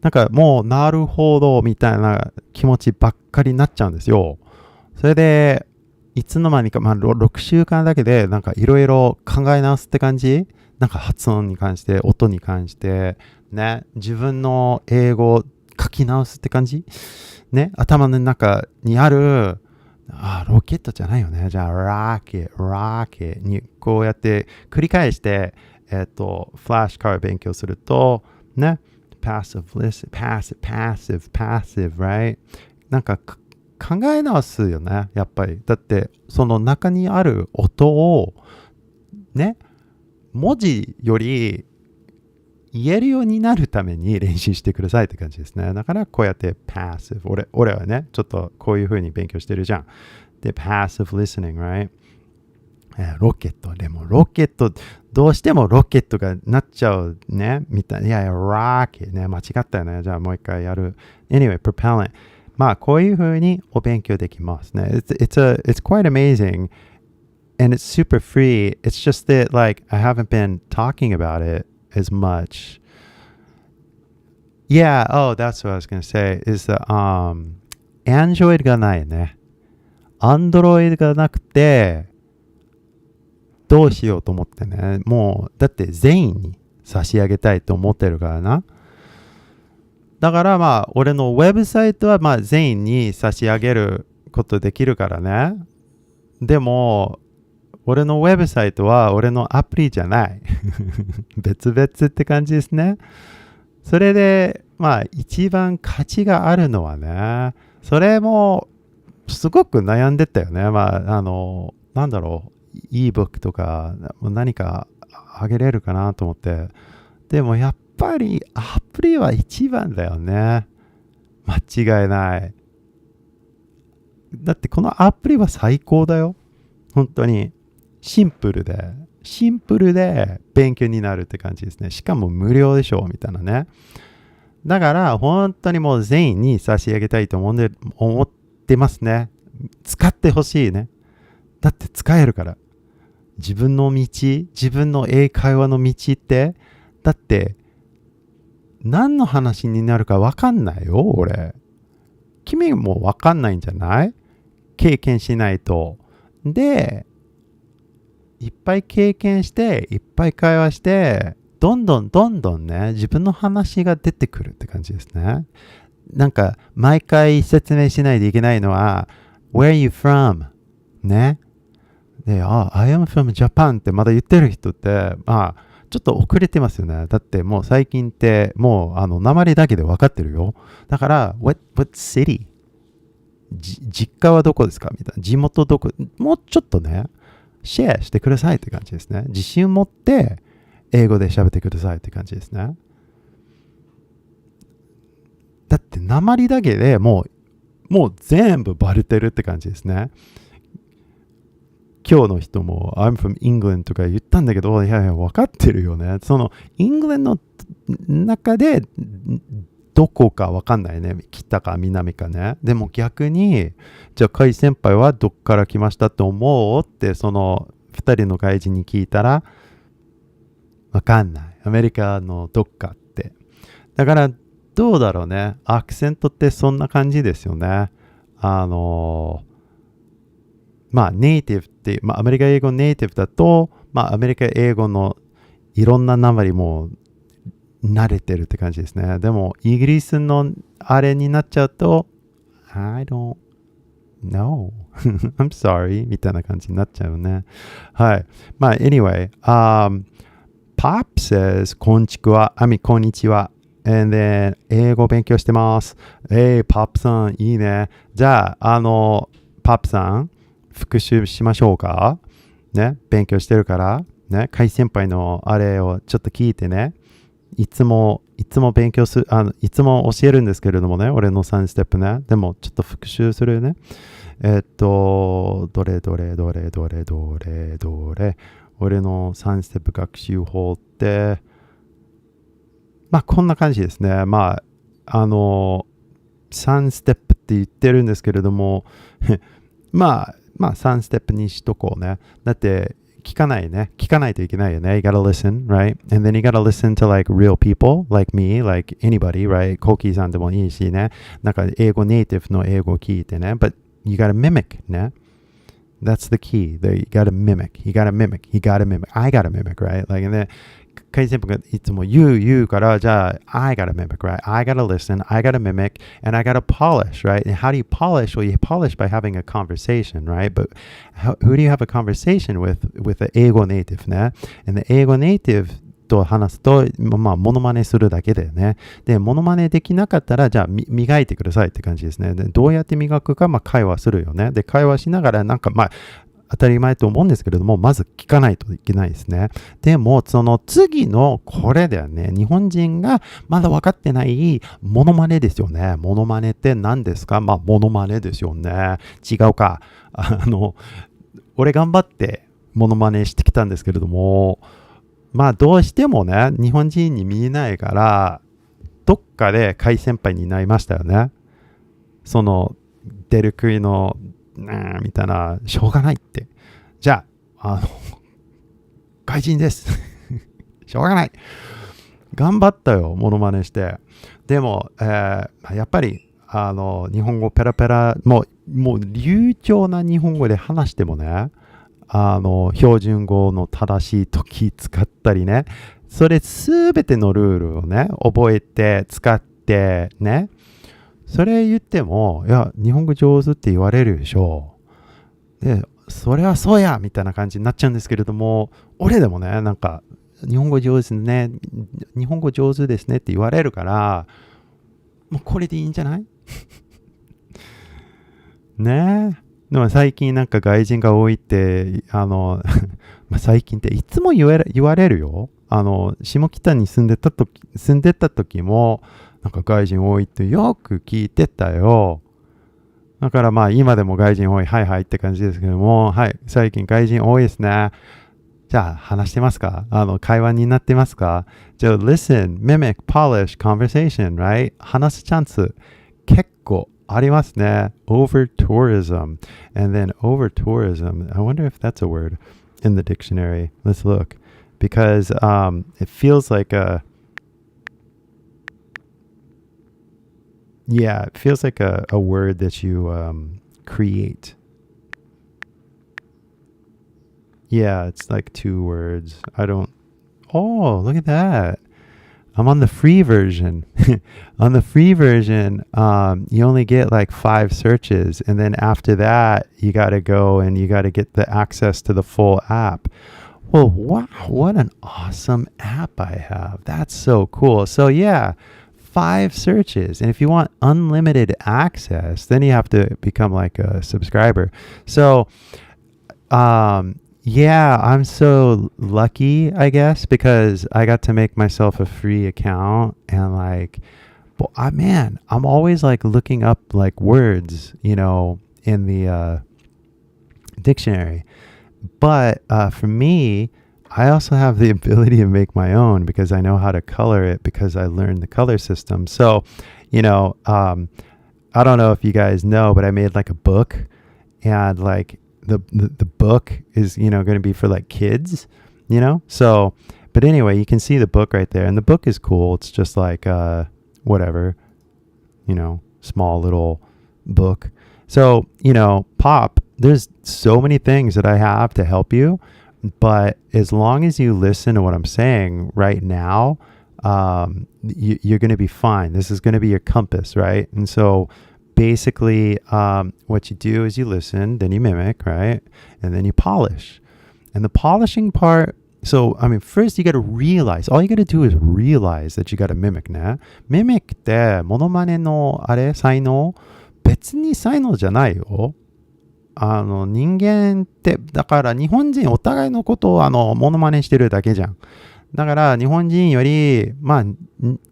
なんかもうなるほどみたいな気持ちばっかりになっちゃうんですよ。それでいつの間にか6週間だけでなんかいろいろ考え直すって感じ。なんか発音に関して音に関してね、自分の英語を書き直すって感じね、頭の中にあるロケットじゃないよね。じゃあロケットにこうやって繰り返してフラッシュカード勉強するとね、passive, right? なんか考え直すよね、やっぱり。だってその中にある音をね、文字より言えるようになるために練習してくださいって感じですね。だからこうやって passive。俺はね、ちょっとこういう風に勉強してるじゃん。で、passive listening, right? ロケット。でもロケット、どうしてもロケットがなっちゃうね。みたいな。いやいや、rocket ね。間違ったよね。じゃあもう一回やる。Anyway, propellant。まあ、こういう風にお勉強できますね。It's quite amazing. And it's super free. It's just that, like, I haven't been talking about it as much. Yeah, oh, that's what I was going to say. Is the, Android がないね。Android がなくて、どうしようと思ってね。もう、だって全員に差し上げたいと思ってるからな。だからまあ、俺のウェブサイトはまあ全員に差し上げることできるからね。でも、俺のウェブサイトは俺のアプリじゃない。別々って感じですね。それで、まあ一番価値があるのはね、それもすごく悩んでたよね。まあ、なんだろう、e-book とか何かあげれるかなと思って。でもやっぱりアプリは一番だよね。間違いない。だってこのアプリは最高だよ。本当に。シンプルで勉強になるって感じですね。しかも無料でしょみたいなね。だから本当にもう全員に差し上げたいと思ってますね。使ってほしいね。だって使えるから。自分の英会話の道って、だって何の話になるか分かんないよ、俺。君も分かんないんじゃない？経験しないと。で、いっぱい経験して、いっぱい会話して、どんどんね、自分の話が出てくるって感じですね。なんか、毎回説明しないといけないのは、Where are you from? ね。で、I am from Japan ってまだ言ってる人って、まあ、ちょっと遅れてますよね。だってもう最近って、もう、訛だけで分かってるよ。だから、what city? 実家はどこですかみたいな。地元どこ？もうちょっとね、シェアしてくださいって感じですね。自信を持って英語で喋ってくださいって感じですね。だって訛だけでもう全部バレてるって感じですね。今日の人も I'm from England とか言ったんだけど、いや分かってるよね。そのイングランドの中でどこか分かんないね。北か南かね。でも逆に、じゃあ海先輩はどっから来ましたって思うってその2人の外人に聞いたら分かんない。アメリカのどっかって。だからどうだろうね。アクセントってそんな感じですよね。まあネイティブって、まあアメリカ英語ネイティブだと、まあアメリカ英語のいろんな訛りも慣れてるって感じですね。でもイギリスのあれになっちゃうと I don't know I'm sorry みたいな感じになっちゃうね。はい。まあ anyway、Pop says こんちくわ、こんにちは。And then 英語勉強してます。Pop さんいいね。じゃあPop さん復習しましょうか。ね、勉強してるからね、海先輩のあれをちょっと聞いてね。いつも勉強する、いつも教えるんですけれどもね、俺の3ステップね。でもちょっと復習するね。どれ。俺の3ステップ学習法って、まあこんな感じですね。まあ、3ステップって言ってるんですけれども、まあ3ステップにしとこうね。だって、聞かないといけないよね。You gotta listen, right? And then you gotta listen to like real people, like me, like anybody, right? コーキーさんでもいいしね。なんか英語ネイティブの英語を聞いてね。But you gotta mimic, ね。That's the key. You gotta mimic. I gotta mimic, right? Like, ね。海先輩がいつも言うから、じゃあ、I gotta mimic, right? I gotta listen, I gotta mimic, and I gotta polish, right? And how do you polish? Well, you polish by having a conversation, right? But who do you have a conversation with the 英語ネイティブね? And the 英語ネイティブと話すと、まあ、モノマネするだけだよね。で、モノマネできなかったら、じゃあ、磨いてくださいって感じですね。で、どうやって磨くか、まあ、会話するよね。で、会話しながら、なんか、まあ、当たり前と思うんですけれども、まず聞かないといけないですね。でも、その次のこれだよね。日本人がまだ分かってないモノマネですよね。モノマネって何ですか？まあ、モノマネですよね。違うか。俺頑張ってモノマネしてきたんですけれども、まあ、どうしてもね、日本人に見えないから、どっかで海先輩になりましたよね。その、出る杭の、みたいな、しょうがないって。じゃあ、外人です。しょうがない。頑張ったよ、モノマネして。でも、やっぱり、日本語ペラペラ、もう流暢な日本語で話してもね、標準語の正しい時使ったりね、それすべてのルールをね、覚えて使ってね、それ言っても、いや、日本語上手って言われるでしょう。で、それはそうやみたいな感じになっちゃうんですけれども、俺でもね、なんか、日本語上手ね、日本語上手ですねって言われるから、もうこれでいいんじゃないねえ。でも最近なんか外人が多いって、まあ最近っていつも言われるよ。下北に住んでた時も、なんか外人多いってよく聞いてたよ。だからまあ今でも外人多い、はいはいって感じですけども、はい、最近外人多いですね。じゃあ話してますか？会話になってますか？じゃあ listen, mimic, polish, conversation, right? 話すチャンス結構ありますね。Over tourism. And then over tourism, I wonder if that's a word in the dictionary. Let's look. Because it feels like a word that you create. Yeah, it's like 2 words. Oh, look at that. I'm on the free version. On the free version, you only get like 5 searches. And then after that, you got to go and you got to get the access to the full app. Well, wow, what an awesome app I have. That's so cool. So yeah, 5 searches. And if you want unlimited access, then you have to become like a subscriber. So, yeah, I'm so lucky, I guess, because I got to make myself a free account and like, man, I'm always like looking up like words, in the dictionary. But for me, I also have the ability to make my own because I know how to color it because I learned the color system. So, I don't know if you guys know, but I made like a book and like, the book is going to be for like kids, so but anyway, you can see the book right there and the book is cool. It's just like whatever, small little book. So Pop, there's so many things that I have to help you, but as long as you listen to what I'm saying right now, you're going to be fine. This is going to be your compass, right? And so basically, what you do is you listen, then you mimic, right? And then you polish. And the polishing part, so, first you got to realize, all you got to do is realize that you got to mimic ね。mimic ってモノマネの才能別に才能じゃないよ。人間って、だから日本人お互いのことをモノマネしてるだけじゃん。だから日本人より、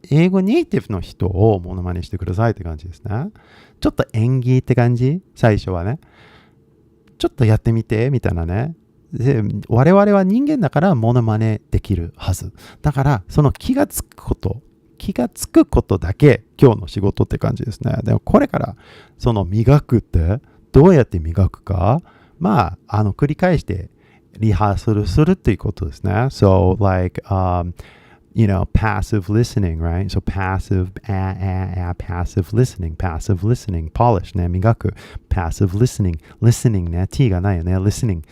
英語ネイティブの人をモノマネしてくださいって感じですね。ちょっと演技って感じ？最初はね。ちょっとやってみて、みたいなね。で、我々は人間だからモノマネできるはず。だから、その気がつくことだけ今日の仕事って感じですね。でもこれからその磨くってどうやって磨くか、繰り返してリハーサルするっていうことですね。So like, passive listening, right? So passive listening, polish ね、磨く。passive listening ね、t がないよね。listen.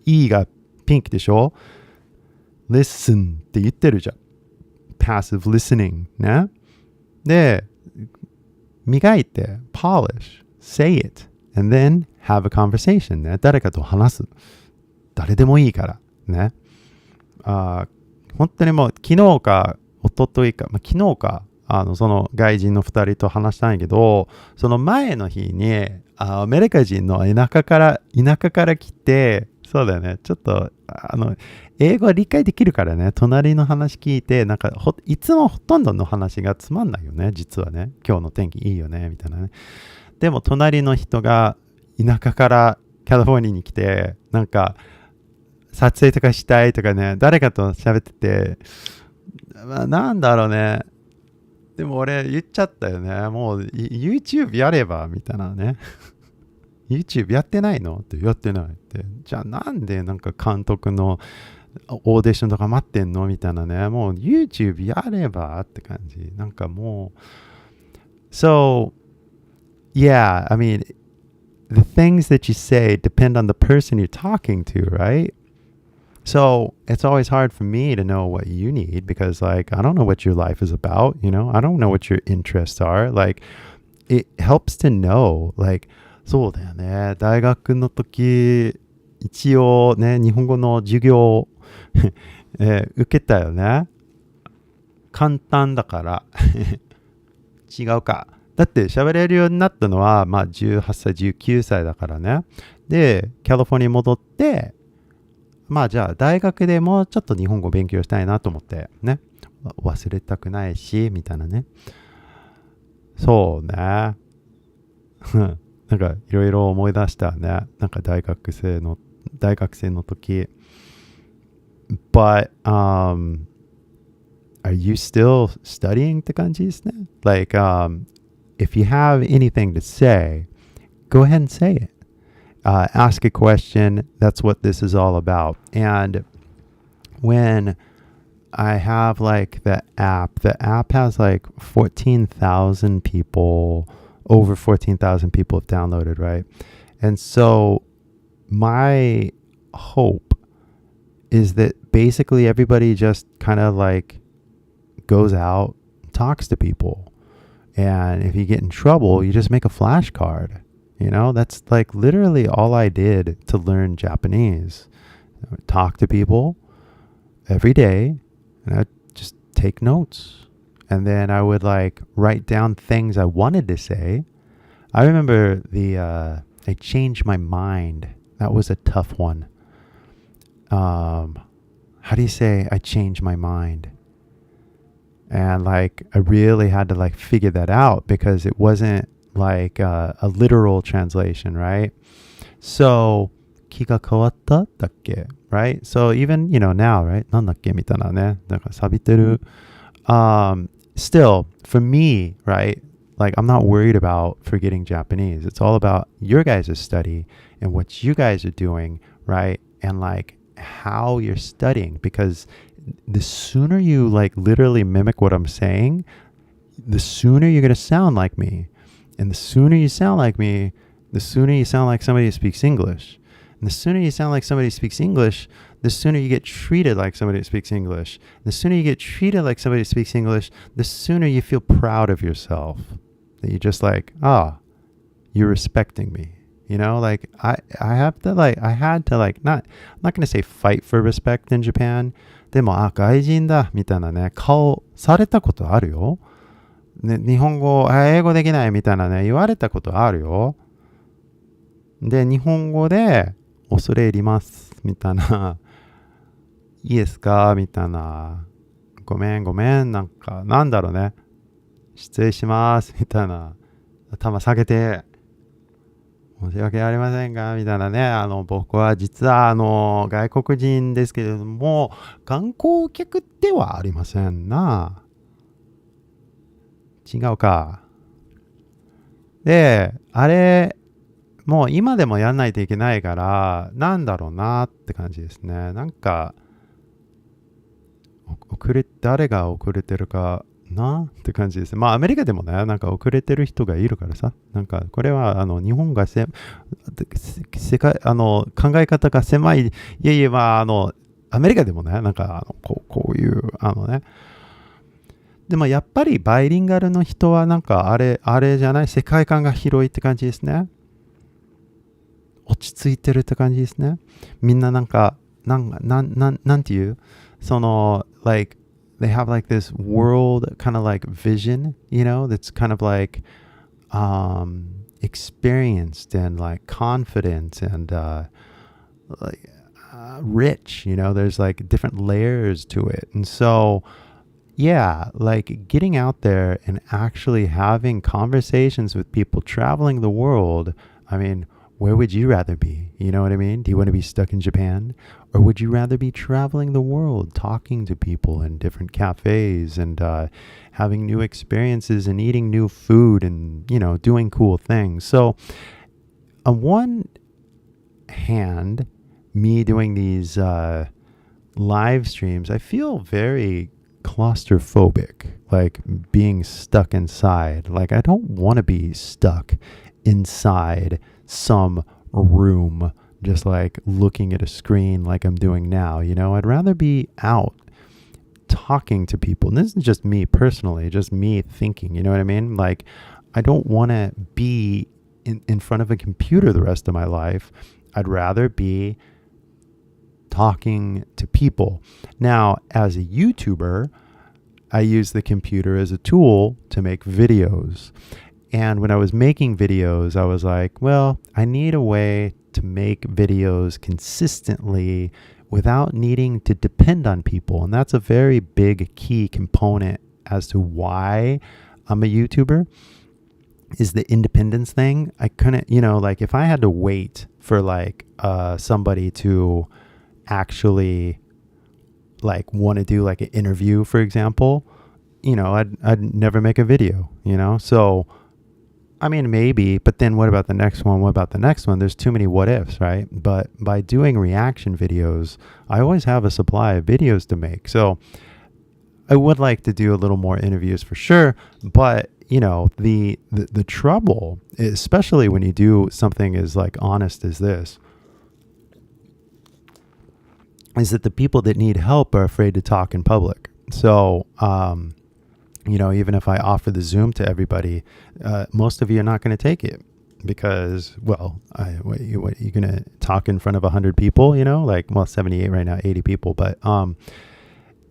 E がピンクでしょ？ listen って言ってるじゃん。passive listening ね。で、磨いて、polish, say it, and then have a conversation ね。誰かと話す。誰でもいいからね。本当にもう昨日か一昨日か、昨日かその外人の2人と話したんやけど、その前の日にアメリカ人の田舎から来て、そうだよね、ちょっと英語は理解できるからね、隣の話聞いて、なんかいつもほとんどの話がつまんないよね、実はね。今日の天気いいよねみたいなね。でも隣の人が田舎からカリフォルニアに来て、なんか撮影とかしたいとかね、誰かと喋ってて、なんだろうね。でも俺言っちゃったよね。もう YouTube やればみたいなね。YouTube やってないのってやってないって。じゃあなんでなんか監督のオーディションとか待ってんのみたいなね。もう YouTube やればって感じ。なんかもう。So, yeah, I mean, the things that you say depend on the person you're talking to, right? So it's always hard for me to know what you need because, like, I don't know what your life is about, you know? I don't know what your interests are. Like, it helps to know, like, そうだよね。大学の時、一応ね、日本語の授業、受けたよね。簡単だから。違うか。だって喋れるようになったのは、まあ18歳、19歳だからね。で、カリフォルニアに戻って、まあじゃあ大学でもうちょっと日本語勉強したいなと思ってね。忘れたくないし、みたいなね。そうね。なんかいろいろ思い出したね。なんか大学生の時。But, are you still studying って感じですね。Like, if you have anything to say, go ahead and say it. Ask a question. That's what this is all about. And when I have like the app has like 14,000 people, over 14,000 people have downloaded, right? And so my hope is that basically everybody just kind of like goes out, talks to people. And if you get in trouble, you just make a flashcard. You know, that's like literally all I did to learn Japanese. Talk to people every day, and I'd just take notes. And then I would like write down things I wanted to say. I remember I changed my mind. That was a tough one. How do you say I changed my mind? And like I really had to like figure that out because it wasn't like a literal translation, right? So 気が変わっただっけ right? So even, you know, now, right? なんだっけみたいなね。なんか錆びてる。Still, for me, right? Like I'm not worried about forgetting Japanese. It's all about your guys' study and what you guys are doing, right? And like how you're studying, because the sooner you like literally mimic what I'm saying, the sooner you're going to sound like me. And the sooner you sound like me, the sooner you sound like somebody who speaks English. And the sooner you sound like somebody who speaks English, the sooner you get treated like somebody who speaks English. And the sooner you get treated like somebody who speaks English, the sooner you feel proud of yourself. That you're just like, you're respecting me. You know, like I had to not, I'm not going to say fight for respect in Japan. でも、外人だ、みたいなね、顔されたことあるよ。ね、日本語、英語できないみたいなね、言われたことあるよ。で、日本語で、恐れ入ります、みたいな。いいですかみたいな。ごめん、なんか、なんだろうね。失礼します、みたいな。頭下げて、申し訳ありませんが、みたいなね。僕は実は、外国人ですけれども、観光客ではありませんな。違うか。で、あれ、もう今でもやんないといけないから、なんだろうなって感じですね。なんか、誰が遅れてるかなって感じです。まあアメリカでもね、なんか遅れてる人がいるからさ。なんかこれは日本が世界、考え方が狭い。いやいや、まあアメリカでもね、なんかこういうね。でもやっぱりバイリンガルの人はなんかあれじゃない、世界観が広いって感じですね。落ち着いてるって感じですね。みんななんていうlike they have like this world kind of like vision, that's kind of like experienced and like confident and like rich, there's like different layers to it. And so, yeah, like getting out there and actually having conversations with people traveling the world. I mean, where would you rather be? You know what I mean? Do you want to be stuck in Japan? Or would you rather be traveling the world, talking to people in different cafes and having new experiences and eating new food and, doing cool things? So on one hand, me doing these live streams, I feel very claustrophobic, like being stuck inside. Like I don't want to be stuck inside some room just like looking at a screen like I'm doing now. I'd rather be out talking to people. And this is just me personally, just me thinking, you know what I mean? Like I don't want to be in front of a computer the rest of my life. I'd rather be talking to people. Now, as a YouTuber, I use the computer as a tool to make videos. And when I was making videos, I was like, well, I need a way to make videos consistently without needing to depend on people. And that's a very big key component as to why I'm a YouTuber, is the independence thing. I couldn't, like if I had to wait for like somebody to actually like want to do like an interview, for example, I'd never make a video, So I mean, maybe, but then what about the next one? What about the next one? There's too many what ifs, right? But by doing reaction videos, I always have a supply of videos to make. So I would like to do a little more interviews for sure. But, the trouble, especially when you do something as like honest as this, is that the people that need help are afraid to talk in public. So, even if I offer the Zoom to everybody, most of you are not going to take it because, well, what you're going to talk in front of 100 people, 78 right now, 80 people. But, a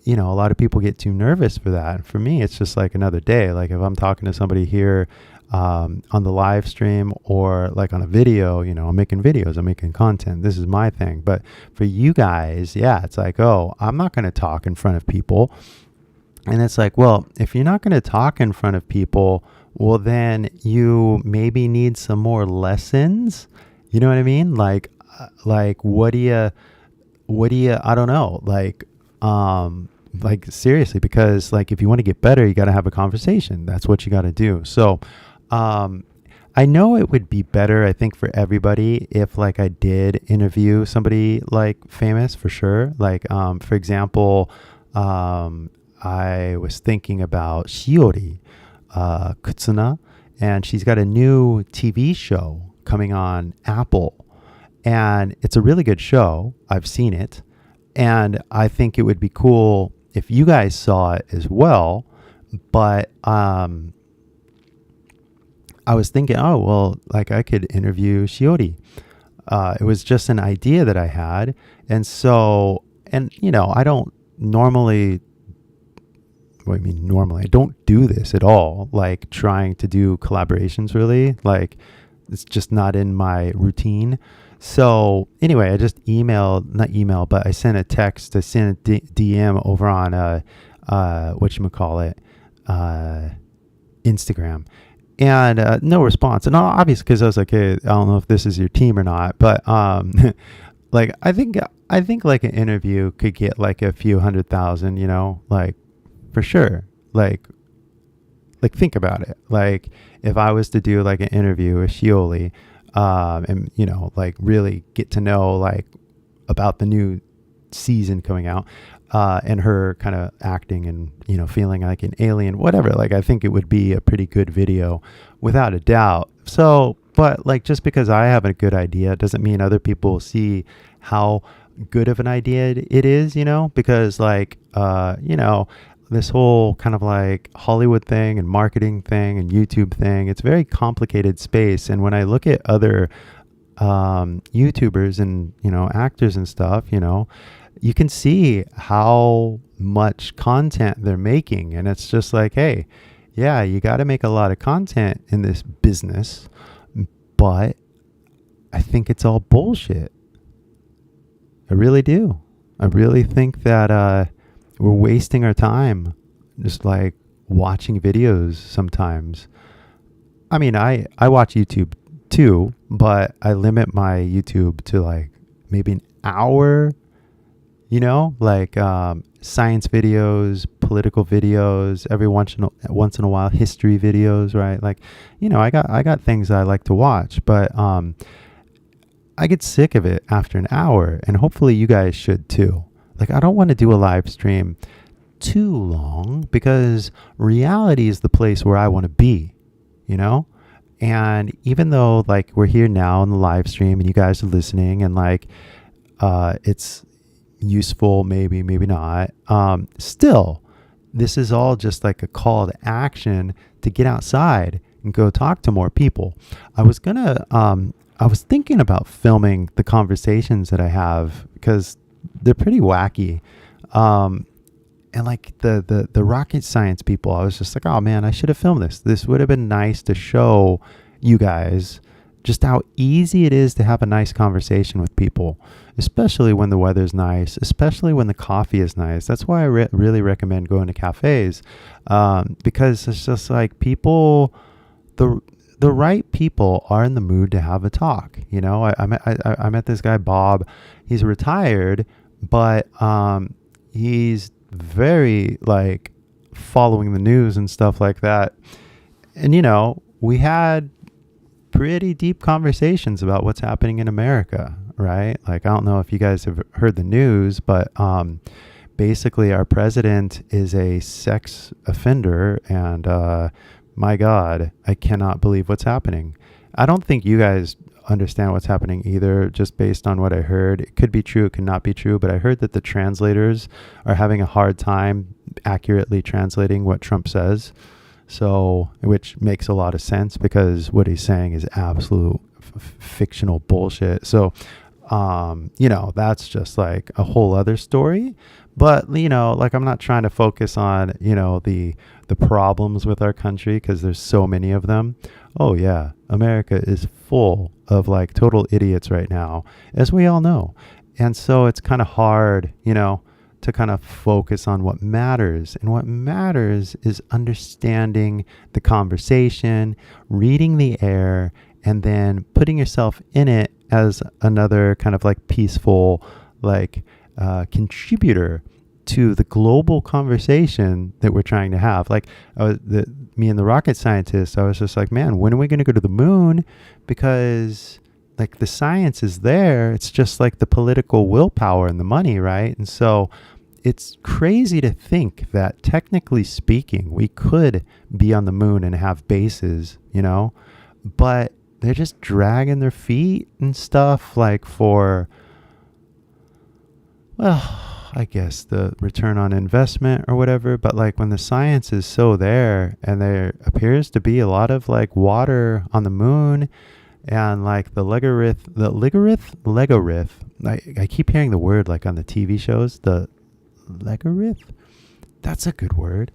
lot of people get too nervous for that. For me, it's just like another day. Like if I'm talking to somebody here on the live stream or like on a video, I'm making videos, I'm making content. This is my thing. But for you guys, yeah, it's like, oh, I'm not going to talk in front of people. And it's like, well, if you're not going to talk in front of people, well, then you maybe need some more lessons. You know what I mean? Like what do you, I don't know, like seriously, because like, if you want to get better, you got to have a conversation. That's what you got to do. So, I know it would be better, I think, for everybody if like I did interview somebody like famous for sure. Like, for example, I was thinking about Shiori Kutsuna, and she's got a new TV show coming on Apple, and it's a really good show. I've seen it, and I think it would be cool if you guys saw it as well. But I was thinking, oh, well, like I could interview Shiori. It was just an idea that I had. And so, and I don't normally, I don't do this at all. Like trying to do collaborations really, like it's just not in my routine. So anyway, I just I sent a text, I sent a DM over on, Instagram. And no response. And obviously, because I was like, hey, I don't know if this is your team or not, but like I think like an interview could get like a few 100,000, like for sure. Like think about it. Like if I was to do like an interview with Shioli, and like really get to know like about the new season coming out, and her kind of acting and, feeling like an alien, whatever. Like, I think it would be a pretty good video without a doubt. So, but like, just because I have a good idea doesn't mean other people will see how good of an idea it is, because like, this whole kind of like Hollywood thing and marketing thing and YouTube thing, it's a very complicated space. And when I look at other, YouTubers and, actors and stuff, you can see how much content they're making. And it's just like, hey, yeah, you got to make a lot of content in this business, but I think it's all bullshit. I really do. I really think that we're wasting our time just like watching videos sometimes. I mean, I watch YouTube too, but I limit my YouTube to like maybe an hour, like science videos, political videos, every once in a while, history videos, right? Like, I got things I like to watch, but I get sick of it after an hour, and hopefully you guys should too. Like, I don't want to do a live stream too long because reality is the place where I want to be, And even though like we're here now in the live stream and you guys are listening and like it's useful, maybe not, still, this is all just like a call to action to get outside and go talk to more people. I was thinking about filming the conversations that I have because they're pretty wacky. And like the rocket science people, I was just like, oh man, I should have filmed this. This would have been nice to show you guys just how easy it is to have a nice conversation with people, especially when the weather's nice, especially when the coffee is nice. That's why I really recommend going to cafes, because it's just like people, the right people are in the mood to have a talk. I met this guy, Bob. He's retired, but he's very like following the news and stuff like that. And, we had pretty deep conversations about what's happening in America, right? Like, I don't know if you guys have heard the news, but basically our president is a sex offender. And my God, I cannot believe what's happening. I don't think you guys understand what's happening either, just based on what I heard. It could be true, it could not be true, but I heard that the translators are having a hard time accurately translating what Trump says. So, which makes a lot of sense because what he's saying is absolute fictional bullshit. So, that's just like a whole other story. But, like I'm not trying to focus on, the problems with our country because there's so many of them. Oh yeah, America is full of like total idiots right now, as we all know. And so it's kind of hard, to kind of focus on what matters. And what matters is understanding the conversation, reading the air, and then putting yourself in it as another kind of like peaceful, like contributor to the global conversation that we're trying to have. Like me and the rocket scientist, I was just like, man, when are we going to go to the moon? Because like the science is there. It's just like the political willpower and the money, right? And so it's crazy to think that technically speaking, we could be on the moon and have bases, but they're just dragging their feet and stuff like for, well, I guess the return on investment or whatever. But like when the science is so there and there appears to be a lot of like water on the moon and like the Legorith, I keep hearing the word like on the TV shows, the Legorith. That's a good word.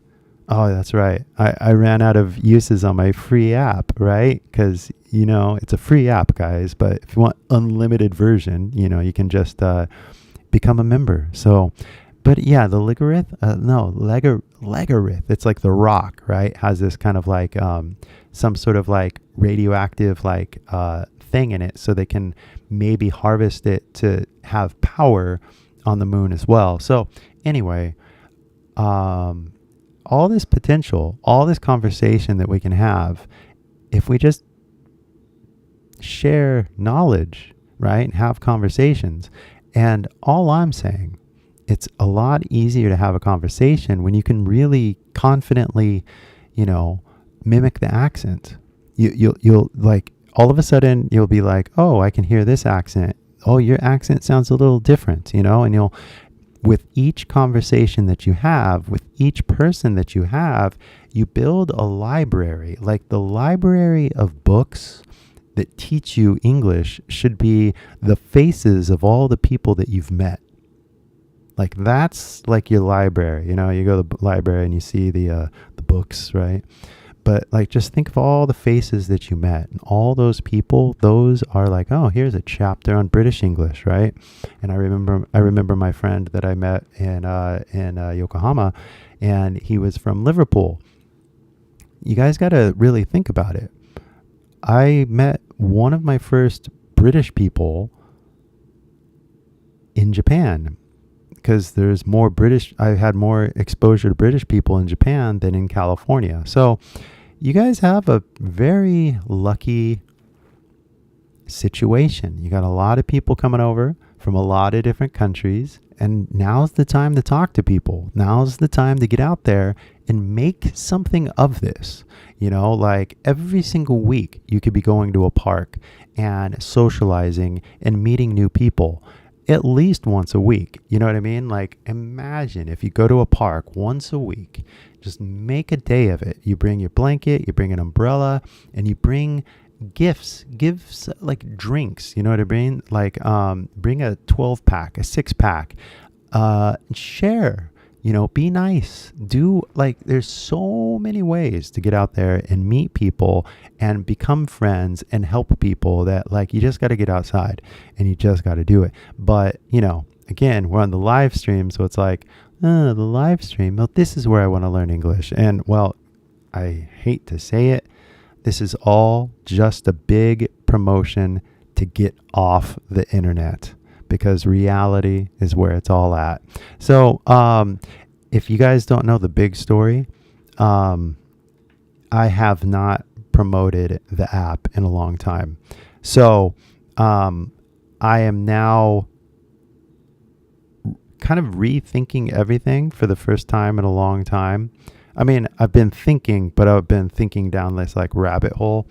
Oh, that's right. I ran out of uses on my free app, right? Because, it's a free app, guys. But if you want unlimited version, you can just become a member. So, but yeah, the Legorith, Legorith. It's like the rock, right? Has this kind of like some sort of like radioactive like thing in it, so they can maybe harvest it to have power on the moon as well. So anyway, all this potential, all this conversation that we can have, if we just share knowledge, right, and have conversations. And all I'm saying, it's a lot easier to have a conversation when you can really confidently, mimic the accent. You'll like, all of a sudden you'll be like, oh, I can hear this accent. Oh, your accent sounds a little different, and you'll, with each conversation that you have, with each person that you have, you build a library. Like the library of books that teach you English should be the faces of all the people that you've met. Like that's like your library. You go to the library and you see the books, right? But like, just think of all the faces that you met and all those people. Those are like, oh, here's a chapter on British English, right? And I remember my friend that I met in Yokohama, and he was from Liverpool. You guys got to really think about it. I met one of my first British people in Japan, because I had more exposure to British people in Japan than in California. So you guys have a very lucky situation. You got a lot of people coming over from a lot of different countries, and now's the time to talk to people. Now's the time to get out there and make something of this. Like every single week you could be going to a park and socializing and meeting new people. At least once a week. You know what I mean? Like, imagine if you go to a park once a week, just make a day of it. You bring your blanket, you bring an umbrella, and you bring gifts like drinks. You know what I mean? Like, bring a 12-pack, a 6-pack, share. Be nice. There's so many ways to get out there and meet people and become friends and help people that, like, you just got to get outside and you just got to do it. But, again, we're on the live stream. So it's like, the live stream. Well, this is where I want to learn English. And, well, I hate to say it. This is all just a big promotion to get off the internet, because reality is where it's all at. So, if you guys don't know the big story, I have not promoted the app in a long time. So, I am now kind of rethinking everything for the first time in a long time. I mean, I've been thinking, but I've been thinking down this like rabbit hole.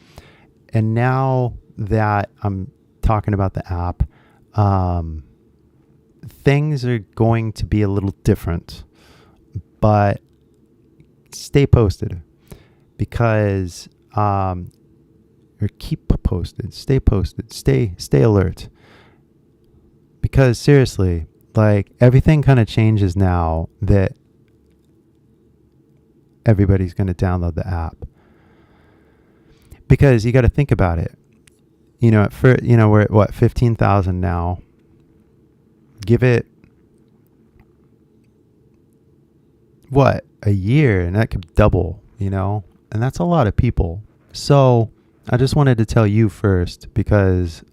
And now that I'm talking about the app, things are going to be a little different, but stay posted, because or keep posted, stay alert, because seriously, like, everything kind of changes now that everybody's going to download the app, because you got to think about it. We're at what, 15,000 now. Give it what, a year, and that could double, and that's a lot of people. So I just wanted to tell you first, because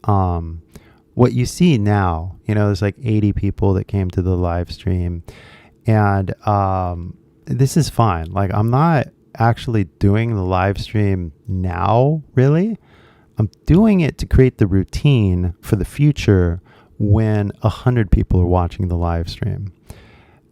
what you see now, there's like 80 people that came to the live stream, and this is fine. Like, I'm not actually doing the live stream now, really. I'm doing it to create the routine for the future when 100 people are watching the live stream.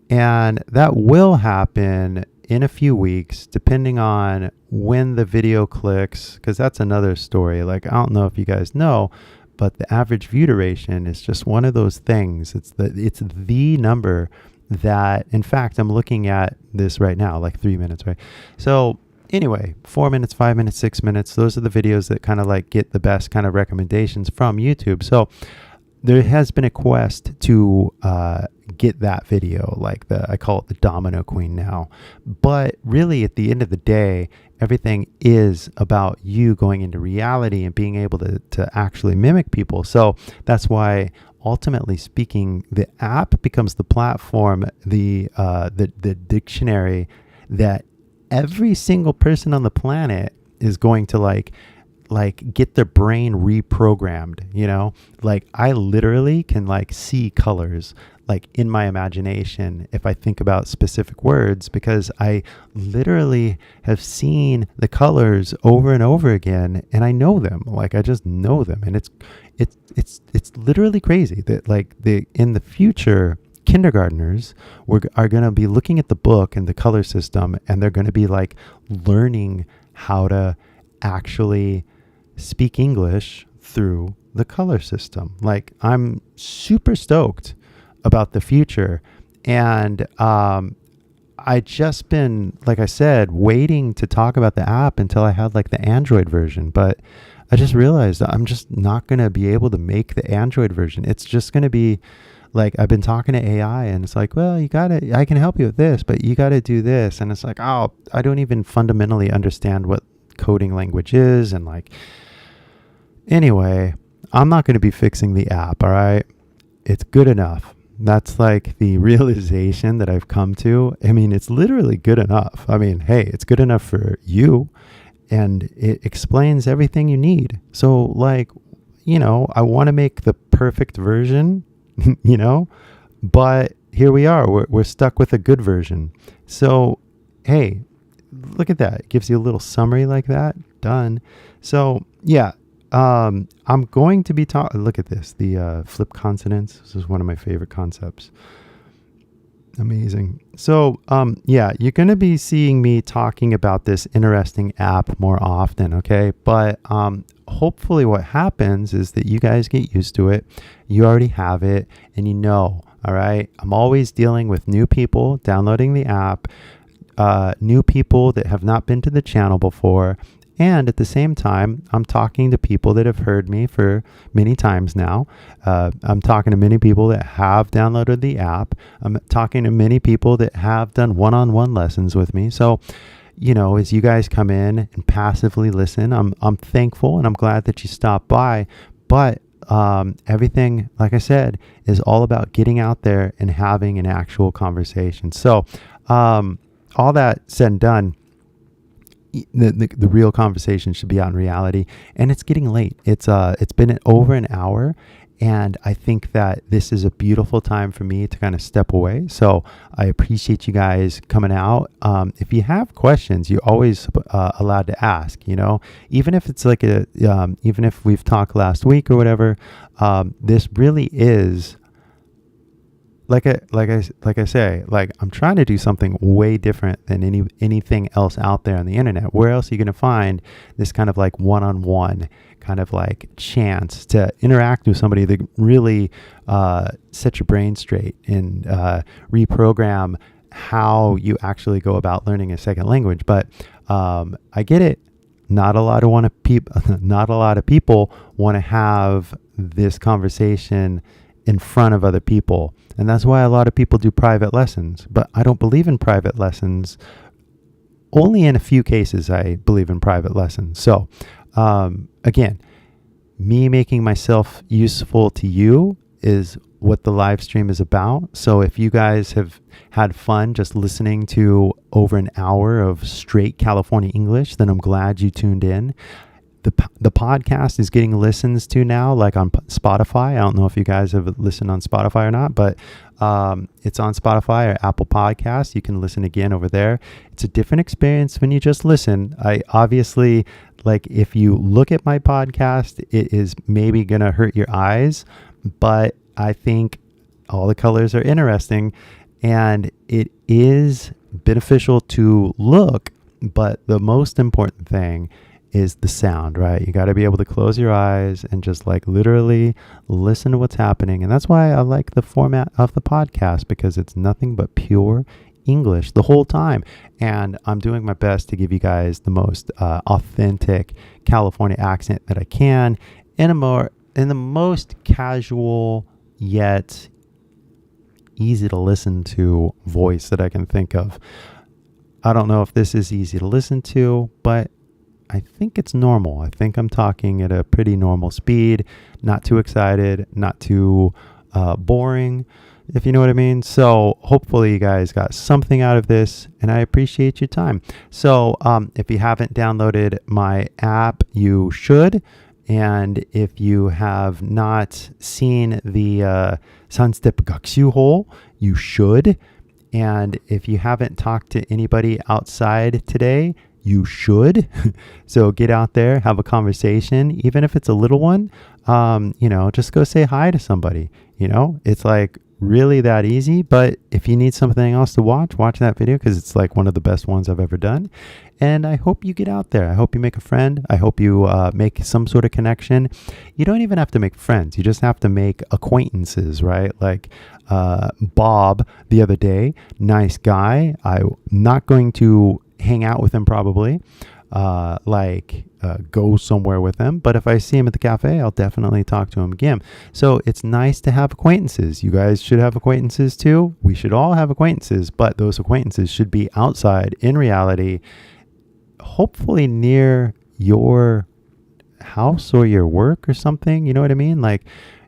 And that will happen in a few weeks, depending on when the video clicks, because that's another story. Like, I don't know if you guys know, but the average view duration is just one of those things. It's the number that, in fact, I'm looking at this right now, like 3 minutes, right? So anyway, 4 minutes, 5 minutes, 6 minutes, those are the videos that kind of like get the best kind of recommendations from YouTube. So there has been a quest to get that video, like I call it the Domino Queen now. But really, at the end of the day, everything is about you going into reality and being able to actually mimic people. So that's why, ultimately speaking, the app becomes the platform, the dictionary that every single person on the planet is going to like get their brain reprogrammed, like I literally can like see colors like in my imagination if I think about specific words, because I literally have seen the colors over and over again, and I know them. Like, I just know them, and it's literally crazy that like in the future, kindergartners are going to be looking at the book and the color system, and they're going to be like learning how to actually speak English through the color system. Like, I'm super stoked about the future. And I just been, like I said, waiting to talk about the app until I had like the Android version. But I just realized I'm just not going to be able to make the Android version. It's just going to be like I've been talking to AI and it's like, well, I can help you with this, but you got to do this. And it's like, oh, I don't even fundamentally understand what coding language is. And like, anyway, I'm not going to be fixing the app. All right. It's good enough. That's like the realization that I've come to. I mean, it's literally good enough. I mean, hey, it's good enough for you and it explains everything you need. So like, I want to make the perfect version, but here we are. We're stuck with a good version. So, hey, look at that. It gives you a little summary like that. Done. So, yeah. I'm going to be look at this, the flip consonants. This is one of my favorite concepts. Amazing. So, you're going to be seeing me talking about this interesting app more often, okay? But hopefully what happens is that you guys get used to it. You already have it, and all right? I'm always dealing with new people downloading the app, new people that have not been to the channel before. And at the same time, I'm talking to people that have heard me for many times now. I'm talking to many people that have downloaded the app. I'm talking to many people that have done one-on-one lessons with me. So, as you guys come in and passively listen, I'm thankful and I'm glad that you stopped by. But everything, like I said, is all about getting out there and having an actual conversation. So all that said and done, the real conversation should be on reality, and it's getting late. It's been over an hour, and I think that this is a beautiful time for me to kind of step away. So I appreciate you guys coming out. If you have questions, you're always allowed to ask. Even if it's like even if we've talked last week or whatever, this really is. Like I say, I'm trying to do something way different than anything else out there on the internet. Where else are you going to find this kind of like one-on-one kind of like chance to interact with somebody that really set your brain straight and reprogram how you actually go about learning a second language? But I get it. Not a lot of people want to have this conversation in front of other people. And that's why a lot of people do private lessons. But I don't believe in private lessons. Only in a few cases I believe in private lessons. So again, me making myself useful to you is what the live stream is about. So if you guys have had fun just listening to over an hour of straight California English, then I'm glad you tuned in. The podcast is getting listens to now, like on Spotify. I don't know if you guys have listened on Spotify or not, but it's on Spotify or Apple Podcasts. You can listen again over there. It's a different experience when you just listen. I obviously, if you look at my podcast, it is maybe going to hurt your eyes, but I think all the colors are interesting and it is beneficial to look, but the most important thing is the sound, right? You got to be able to close your eyes and just literally listen to what's happening. And that's why I like the format of the podcast, because it's nothing but pure English the whole time. And I'm doing my best to give you guys the most authentic California accent that I can in the most casual yet easy to listen to voice that I can think of. I don't know if this is easy to listen to, but I think it's normal. I think I'm talking at a pretty normal speed, not too excited, not too boring, if you know what I mean. So hopefully you guys got something out of this, and I appreciate your time. So if you haven't downloaded my app, you should. And if you have not seen the Sunstep Gakushu, you should. And if you haven't talked to anybody outside today, you should. So get out there, have a conversation, even if it's a little one. Just go say hi to somebody. It's really that easy. But if you need something else to watch that video, because it's one of the best ones I've ever done. And I hope you get out there. I hope you make a friend. I hope you make some sort of connection. You don't even have to make friends. You just have to make acquaintances, right? Bob the other day, nice guy. I'm not going to hang out with him probably, go somewhere with him. But if I see him at the cafe, I'll definitely talk to him again. So it's nice to have acquaintances. You guys should have acquaintances too. We should all have acquaintances, but those acquaintances should be outside in reality, hopefully near your house or your work or something. You know what I mean? Like,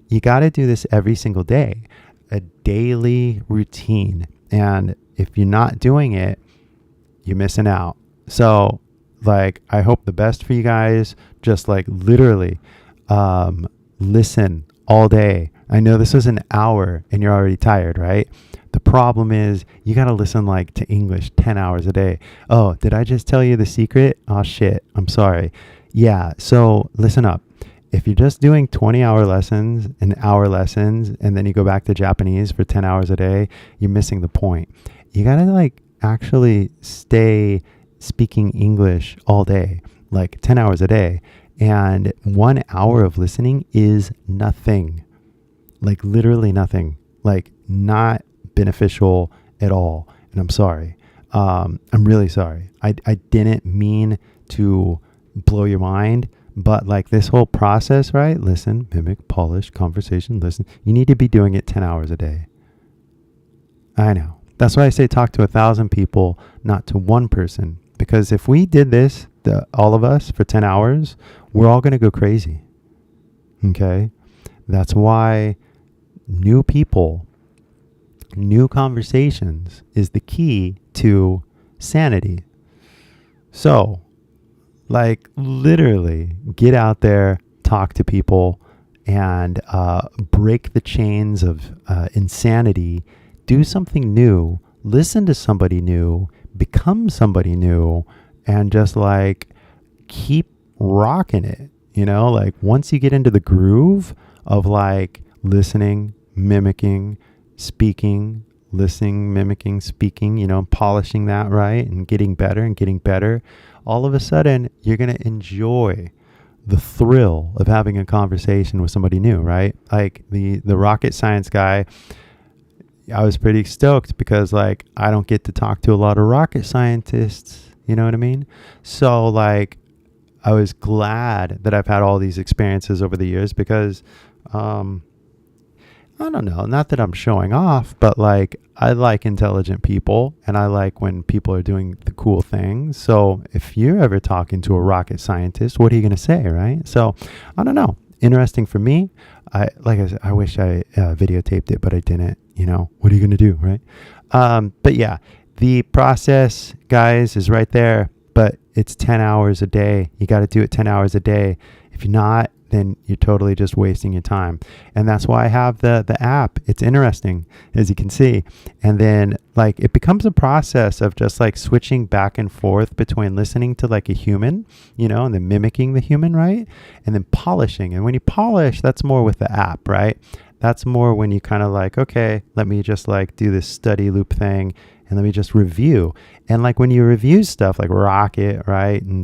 you got to do this every single day, a daily routine. And if you're not doing it, you're missing out. So, like, I hope the best for you guys. Just like literally listen all day. I know this was an hour and you're already tired, right? The problem is you got to listen like to English 10 hours a day. Oh, did I just tell you the secret? Oh, shit. I'm sorry. Yeah. So listen up. If you're just doing 20-hour lessons and hour lessons, and then you go back to Japanese for 10 hours a day, you're missing the point. You got to like actually stay speaking English all day, like 10 hours a day. And 1 hour of listening is nothing, like literally nothing, like not beneficial at all. And I'm sorry. I'm really sorry. I didn't mean to blow your mind, but like this whole process, right? Listen, mimic, polish, conversation, listen. You need to be doing it 10 hours a day. I know. That's why I say talk to 1,000 people, not to one person. Because if we did this, all of us, for 10 hours, we're all going to go crazy. Okay? That's why new people, new conversations is the key to sanity. So, like, literally get out there, talk to people, and break the chains of insanity. Do something new. Listen to somebody new. Become somebody new. And just like keep rocking it. You know, like once you get into the groove of like listening, mimicking, speaking, listening, mimicking, speaking, you know, polishing that, right? And getting better, all of a sudden you're going to enjoy the thrill of having a conversation with somebody new, right? Like the rocket science guy, I was pretty stoked because like I don't get to talk to a lot of rocket scientists, you know what I mean? So like I was glad that I've had all these experiences over the years because I don't know, not that I'm showing off, but like I like intelligent people and I like when people are doing the cool things. So if you're ever talking to a rocket scientist, what are you going to say, right? So I don't know. Interesting for me. I said, I wish I videotaped it, but I didn't. You know, what are you going to do, right? But yeah, the process, guys, is right there, but it's 10 hours a day. You got to do it 10 hours a day. If you're not, then you're totally just wasting your time. And that's why I have the app. It's interesting, as you can see. And then like it becomes a process of just like switching back and forth between listening to like a human, you know, and then mimicking the human, right? And then polishing. And when you polish, that's more with the app, right? That's more when you kind of like, okay, let me just like do this study loop thing and let me just review. And like when you review stuff like Rocket, right, and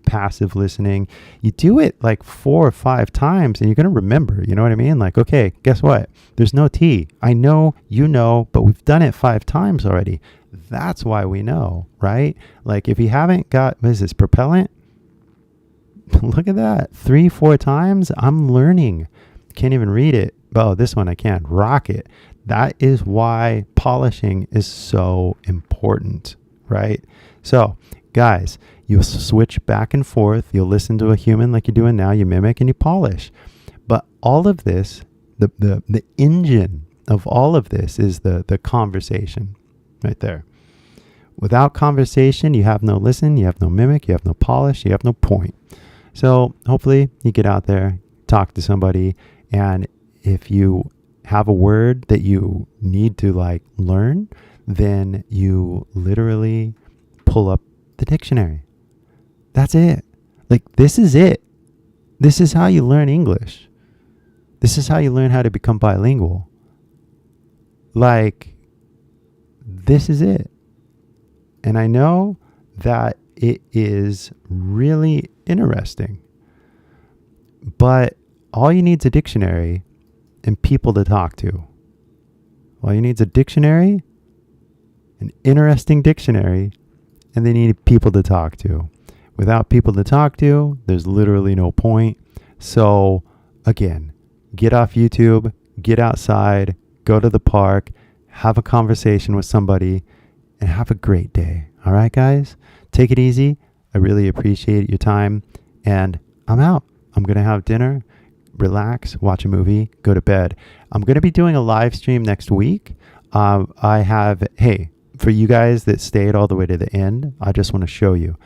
passive listening, you do it like 4 or 5 times and you're going to remember, you know what I mean? Like, okay, guess what? There's no T. I know, you know, but we've done it 5 times already. That's why we know, right? Like if you haven't got, what is this, propellant? Look at that. 3, 4 times, I'm learning. Can't even read it. Oh, this one I can. Rocket. That is why polishing is so important, right? So, guys, you'll switch back and forth. You'll listen to a human like you're doing now. You mimic and you polish. But all of this, the engine of all of this is the conversation right there. Without conversation, you have no listen, you have no mimic, you have no polish, you have no point. So hopefully you get out there, talk to somebody, and if you have a word that you need to like learn, then you literally pull up the dictionary. That's it. Like this is it. This is how you learn English. This is how you learn how to become bilingual. Like this is it. And I know that it is really interesting, but all you need is a dictionary and people to talk to. All you need is a dictionary, an interesting dictionary, and then you need people to talk to. without people to talk to, there's literally no point. So again, get off YouTube, get outside, go to the park, have a conversation with somebody, and have a great day. All right, guys? Take it easy. I really appreciate your time. And I'm out. I'm going to have dinner, relax, watch a movie, go to bed. I'm going to be doing a live stream next week. For you guys that stayed all the way to the end, I just want to show you.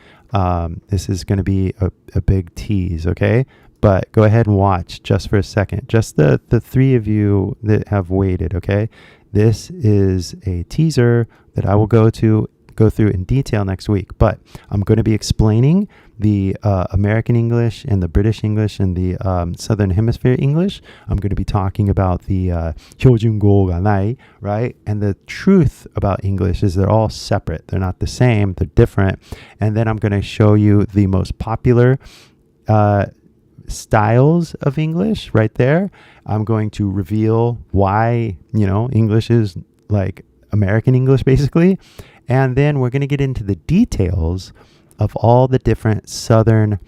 This is going to be a big tease, okay? But go ahead and watch just for a second. Just the three of you that have waited, okay? This is a teaser that I will go through in detail next week. But I'm going to be explaining the American English and the British English and the Southern Hemisphere English. I'm going to be talking about the Hyojungo ga nai, right? And the truth about English is they're all separate. They're not the same. They're different. And then I'm going to show you the most popular styles of English right there. I'm going to reveal why, English is like American English basically. And then we're going to get into the details of all the different Southern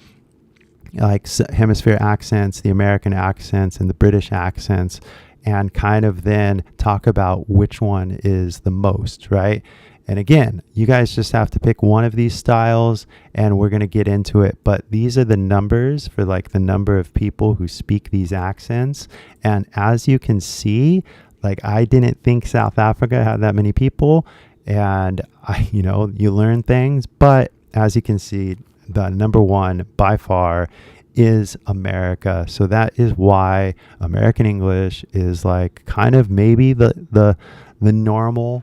hemisphere accents, the American accents and the British accents, and kind of then talk about which one is the most, right? And again, you guys just have to pick one of these styles and we're going to get into it. But these are the numbers for like the number of people who speak these accents. And as you can see, like I didn't think South Africa had that many people. And you learn things. But as you can see, the number one by far is America. So that is why American English is like kind of maybe the normal.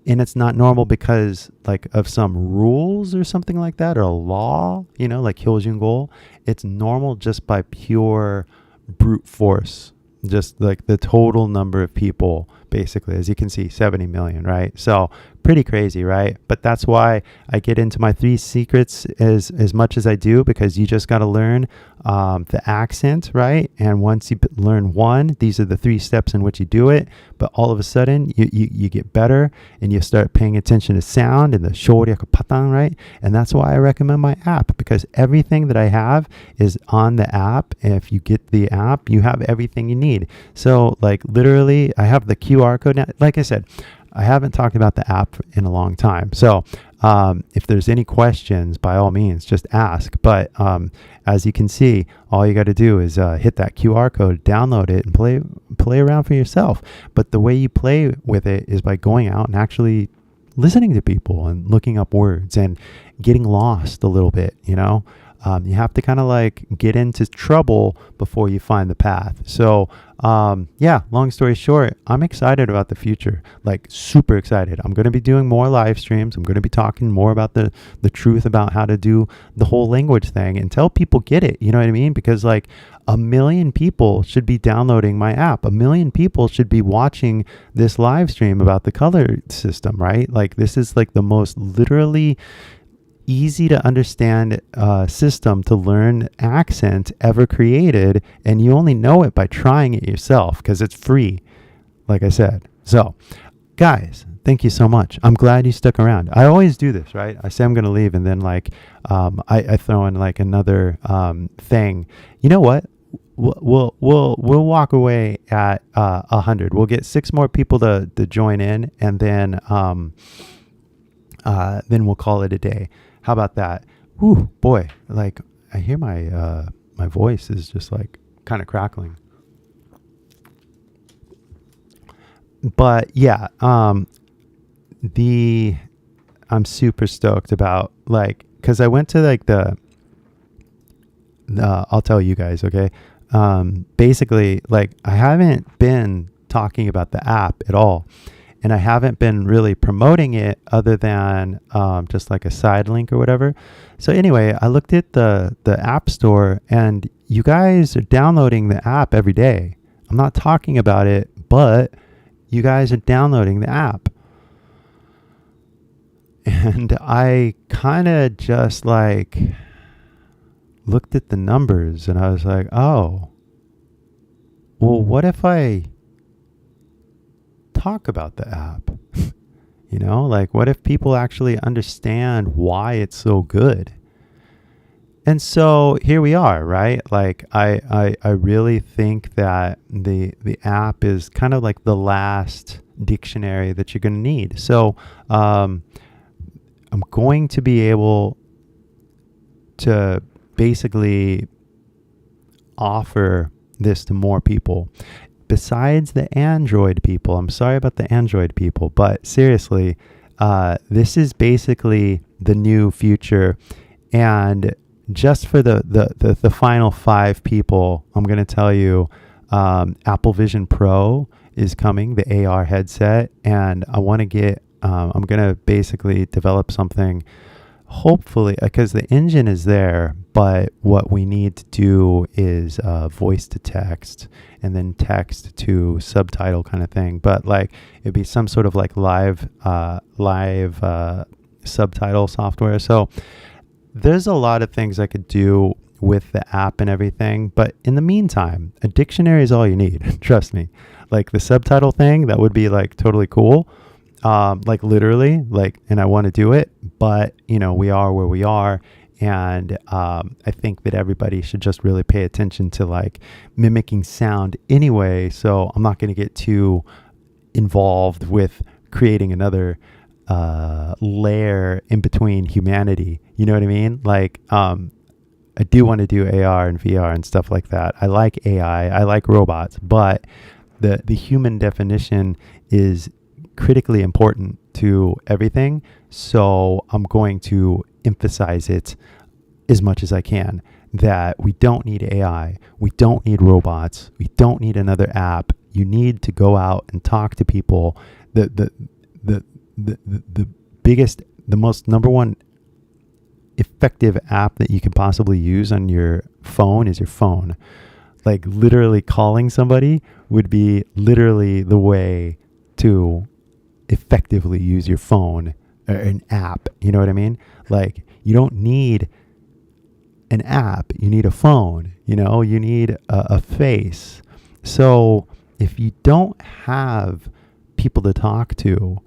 And it's not normal because like of some rules or something like that, or a law, like Hyojungo. It's normal just by pure brute force, just like the total number of people, basically, as you can see, 70 million, right? So pretty crazy, right? But that's why I get into my 3 secrets as much as I do, because you just got to learn the accent, right? And once you learn one, these are the 3 steps in which you do it. But all of a sudden, you get better and you start paying attention to sound and the shouryaku patang, right? And that's why I recommend my app, because everything that I have is on the app. And if you get the app, you have everything you need. So like literally, I have the QR code now. Like I said, I haven't talked about the app in a long time. So if there's any questions, by all means, just ask. But as you can see, all you got to do is hit that QR code, download it, and play around for yourself. But the way you play with it is by going out and actually listening to people and looking up words and getting lost a little bit, You have to kind of like get into trouble before you find the path. So long story short, I'm excited about the future, like super excited. I'm going to be doing more live streams. I'm going to be talking more about the truth about how to do the whole language thing until people get it. You know what I mean? Because like 1 million people should be downloading my app. 1 million people should be watching this live stream about the color system, right? Like this is like the most literally easy to understand system to learn accent ever created, and you only know it by trying it yourself because it's free, like I said. So guys, thank you so much. I'm glad you stuck around. I always do this, right? I say I'm gonna leave and then like I throw in like another thing. You know what, we'll walk away at 100. We'll get 6 more people to join in, and then we'll call it a day. How about that? Ooh, boy, like I hear my my voice is just like kind of crackling. But yeah, I'm super stoked about like, cause I went to like the I'll tell you guys, okay? Basically like I haven't been talking about the app at all. And I haven't been really promoting it other than just like a side link or whatever. So anyway, I looked at the app store, and you guys are downloading the app every day. I'm not talking about it, but you guys are downloading the app. And I kind of just like looked at the numbers and I was like, oh, well, what if I talk about the app? Like what if people actually understand why it's so good? And so here we are, right? Like I really think that the app is kind of like the last dictionary that you're going to need. So I'm going to be able to basically offer this to more people besides the Android people. I'm sorry about the Android people, but seriously, this is basically the new future. And just for the final 5 people, I'm going to tell you, Apple Vision Pro is coming, the AR headset, and I want to get, I'm going to basically develop something, hopefully, because the engine is there, but what we need to do is voice to text and then text to subtitle kind of thing. But like it'd be some sort of like live subtitle software. So there's a lot of things I could do with the app and everything. But in the meantime, a dictionary is all you need. Trust me. Like the subtitle thing, that would be like totally cool. Like literally, like, and I want to do it, but you know, we are where we are. And I think that everybody should just really pay attention to like mimicking sound anyway. So I'm not going to get too involved with creating another layer in between humanity. You know what I mean? Like, I do want to do AR and VR and stuff like that. I like AI, I like robots, but the human definition is critically important to everything. So I'm going to emphasize it as much as I can, that we don't need AI, we don't need robots, we don't need another app. You need to go out and talk to people. The biggest, the most number one effective app that you can possibly use on your phone is your phone. Like literally calling somebody would be literally the way to effectively use your phone or an app. You know what I mean? Like you don't need an app, you need a phone, you know, you need a face. So if you don't have people to talk to,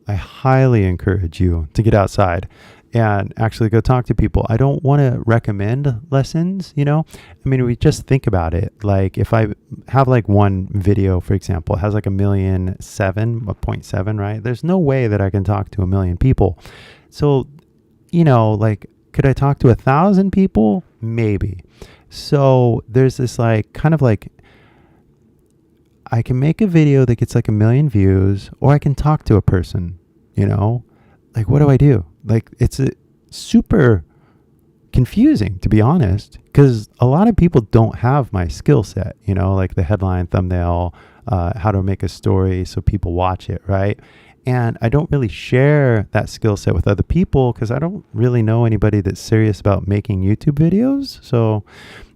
I highly encourage you to get outside and actually go talk to people. I don't want to recommend lessons, you know. I mean, we just think about it. Like if I have like one video, for example, it has like 1,000,007, right? There's no way that I can talk to 1 million people. So, you know, like, could I talk to 1,000 people? Maybe. So there's this like kind of like, I can make a video that gets like 1 million views, or I can talk to a person, you know, like, what do I do? Like, it's a super confusing, to be honest, because a lot of people don't have my skill set, you know, like the headline, thumbnail, how to make a story so people watch it, right? And I don't really share that skill set with other people because I don't really know anybody that's serious about making YouTube videos. So,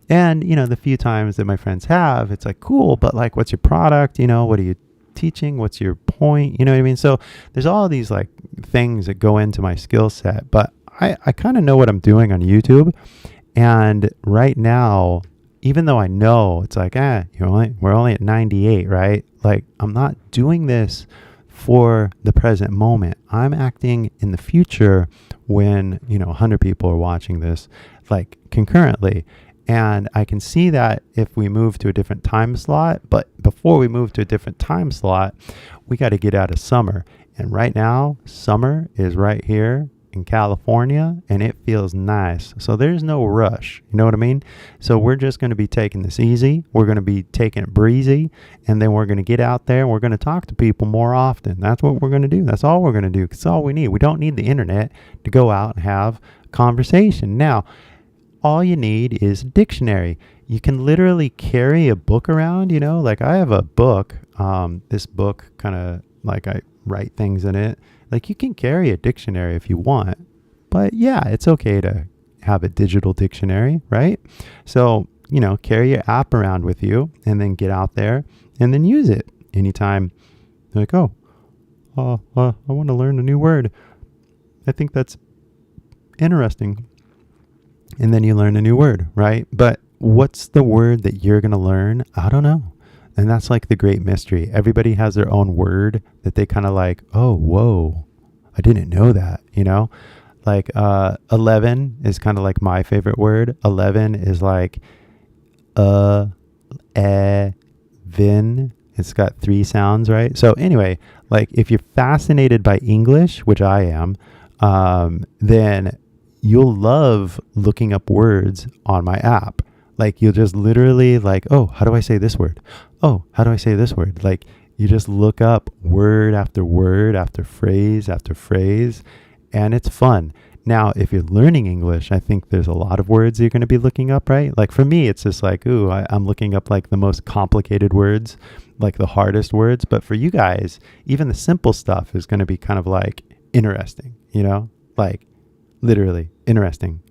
and, you know, the few times that my friends have, it's like, cool, but like, what's your product? You know, what are you teaching? What's your point? You know what I mean? So there's all these like things that go into my skill set, but I kind of know what I'm doing on YouTube. And right now, even though I know it's like, we're only at 98, right? Like, I'm not doing this for the present moment. I'm acting in the future when, you know, 100 people are watching this like concurrently. And I can see that if we move to a different time slot, but before we move to a different time slot, we got to get out of summer. And right now, summer is right here in California and it feels nice. So there's no rush. You know what I mean? So we're just going to be taking this easy. We're going to be taking it breezy. And then we're going to get out there and we're going to talk to people more often. That's what we're going to do. That's all we're going to do. It's all we need. We don't need the internet to go out and have conversation. Now, all you need is a dictionary. You can literally carry a book around, you know, like I have a book, this book kind of like I write things in it. Like you can carry a dictionary if you want, but yeah, it's okay to have a digital dictionary, right? So, you know, carry your app around with you and then get out there and then use it anytime. Like, I want to learn a new word. I think that's interesting. And then you learn a new word, right? But what's the word that you're going to learn? I don't know. And that's like the great mystery. Everybody has their own word that they kind of like, oh, whoa, I didn't know that, you know? Like 11 is kind of like my favorite word. 11 is like vin. It's got 3 sounds, right? So anyway, like if you're fascinated by English, which I am, then you'll love looking up words on my app. Like you'll just literally like, oh, how do I say this word? Oh, how do I say this word? Like you just look up word after word after phrase, and it's fun. Now, if you're learning English, I think there's a lot of words you're going to be looking up, right? Like for me, it's just like, ooh, I'm looking up like the most complicated words, like the hardest words. But for you guys, even the simple stuff is going to be kind of like interesting, you know, like literally interesting.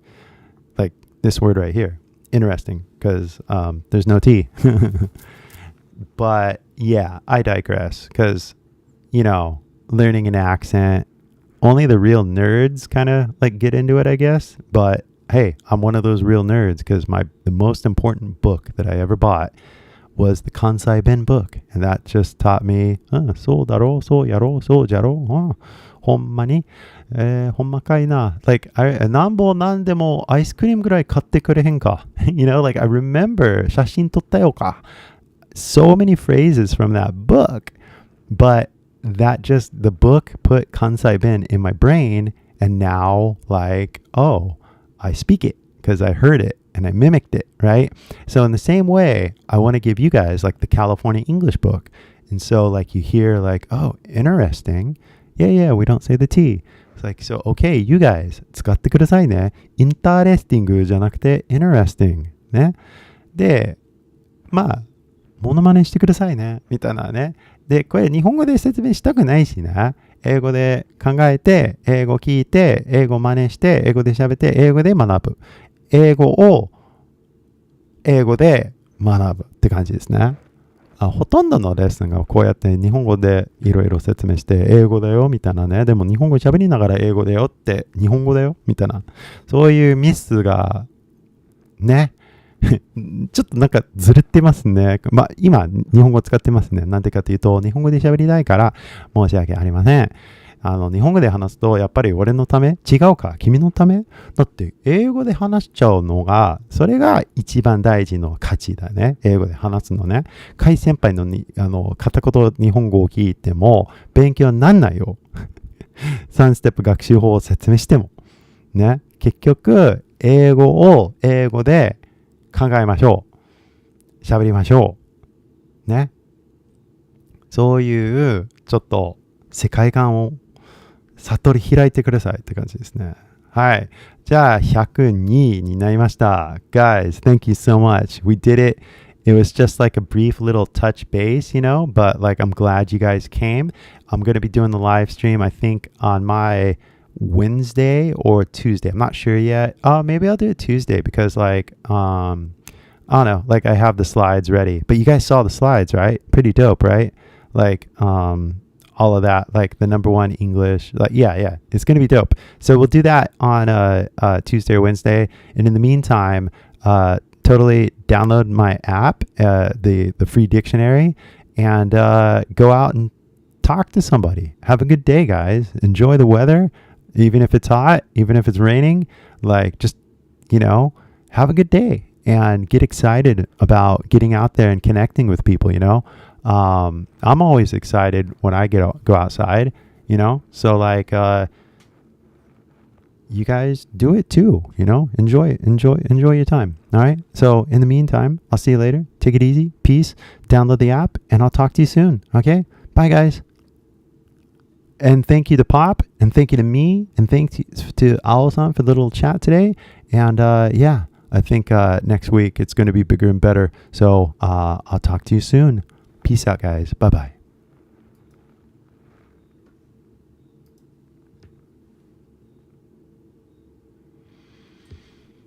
Like this word right here, interesting, because there's no T. But yeah, I digress because, you know, learning an accent, only the real nerds kind of like get into it, I guess. But hey, I'm one of those real nerds because the most important book that I ever bought was the Kansai Ben book. And that just taught me, so daro, so yaro, so jaro, honma kai na. Like, nanbo nandemo ice cream gurai katte kurehen ka. You know, like I remember, 写真撮ったよか. So many phrases from that book. But the book put Kansai Ben in my brain, and now like, oh, I speak it because I heard it and I mimicked it, right? So in the same way, I want to give you guys like the California English book. And so like you hear like, oh, interesting. Yeah, we don't say the T. It's like, so, okay, you guys, 使ってくださいね。interesting じゃなくて interesting ね。で、まあ、モノマネしてくださいね。みたいなね。で、これ日本語で説明したくないしな。英語で考えて、英語聞いて、英語真似して、英語で喋って、英語で学ぶ。英語を英語で学ぶって感じですね。ほとんどのレッスンがこうやって日本語でいろいろ説明して、英語だよみたいなね。でも日本語喋りながら英語だよって、日本語だよみたいな。そういうミスがね。ちょっとなんかずれてますね。まあ今日本語使ってますね。なんでかというと日本語で喋りたいから申し訳ありません。日本語で話すとやっぱり俺のため違うか君のためだって英語で話しちゃうのがそれが一番大事の価値だね。英語で話すのね。海先輩の片言日本語を聞いても勉強になんないよ。3ステップ学習法を説明してもね。結局英語を英語で考えましょう。喋りましょう。ね。そういうちょっと世界観を悟り開いてくださいって感じですね。はい。じゃあ102になりました。Guys, thank you so much. We did it. It was just like a brief little touch base, you know, but like I'm glad you guys came. I'm going to be doing the live stream, I think, on my Wednesday or Tuesday. I'm not sure yet. Maybe I'll do it Tuesday because like, I don't know, like I have the slides ready, but you guys saw the slides, right? Pretty dope, right? Like, all of that, like the number one English, like, yeah, it's going to be dope. So we'll do that on, Tuesday or Wednesday. And in the meantime, totally download my app, the free dictionary, and, go out and talk to somebody. Have a good day, guys. Enjoy the weather. Even if it's hot, even if it's raining, like just, you know, have a good day and get excited about getting out there and connecting with people, you know. I'm always excited when I go outside, you know. So like, you guys do it too, you know. Enjoy your time. All right. So in the meantime, I'll see you later. Take it easy. Peace. Download the app and I'll talk to you soon. Okay. Bye, guys. And thank you to Pop, and thank you to me, and thank you to Aol-san for the little chat today. And yeah, I think next week it's going to be bigger and better. So I'll talk to you soon. Peace out, guys. Bye-bye.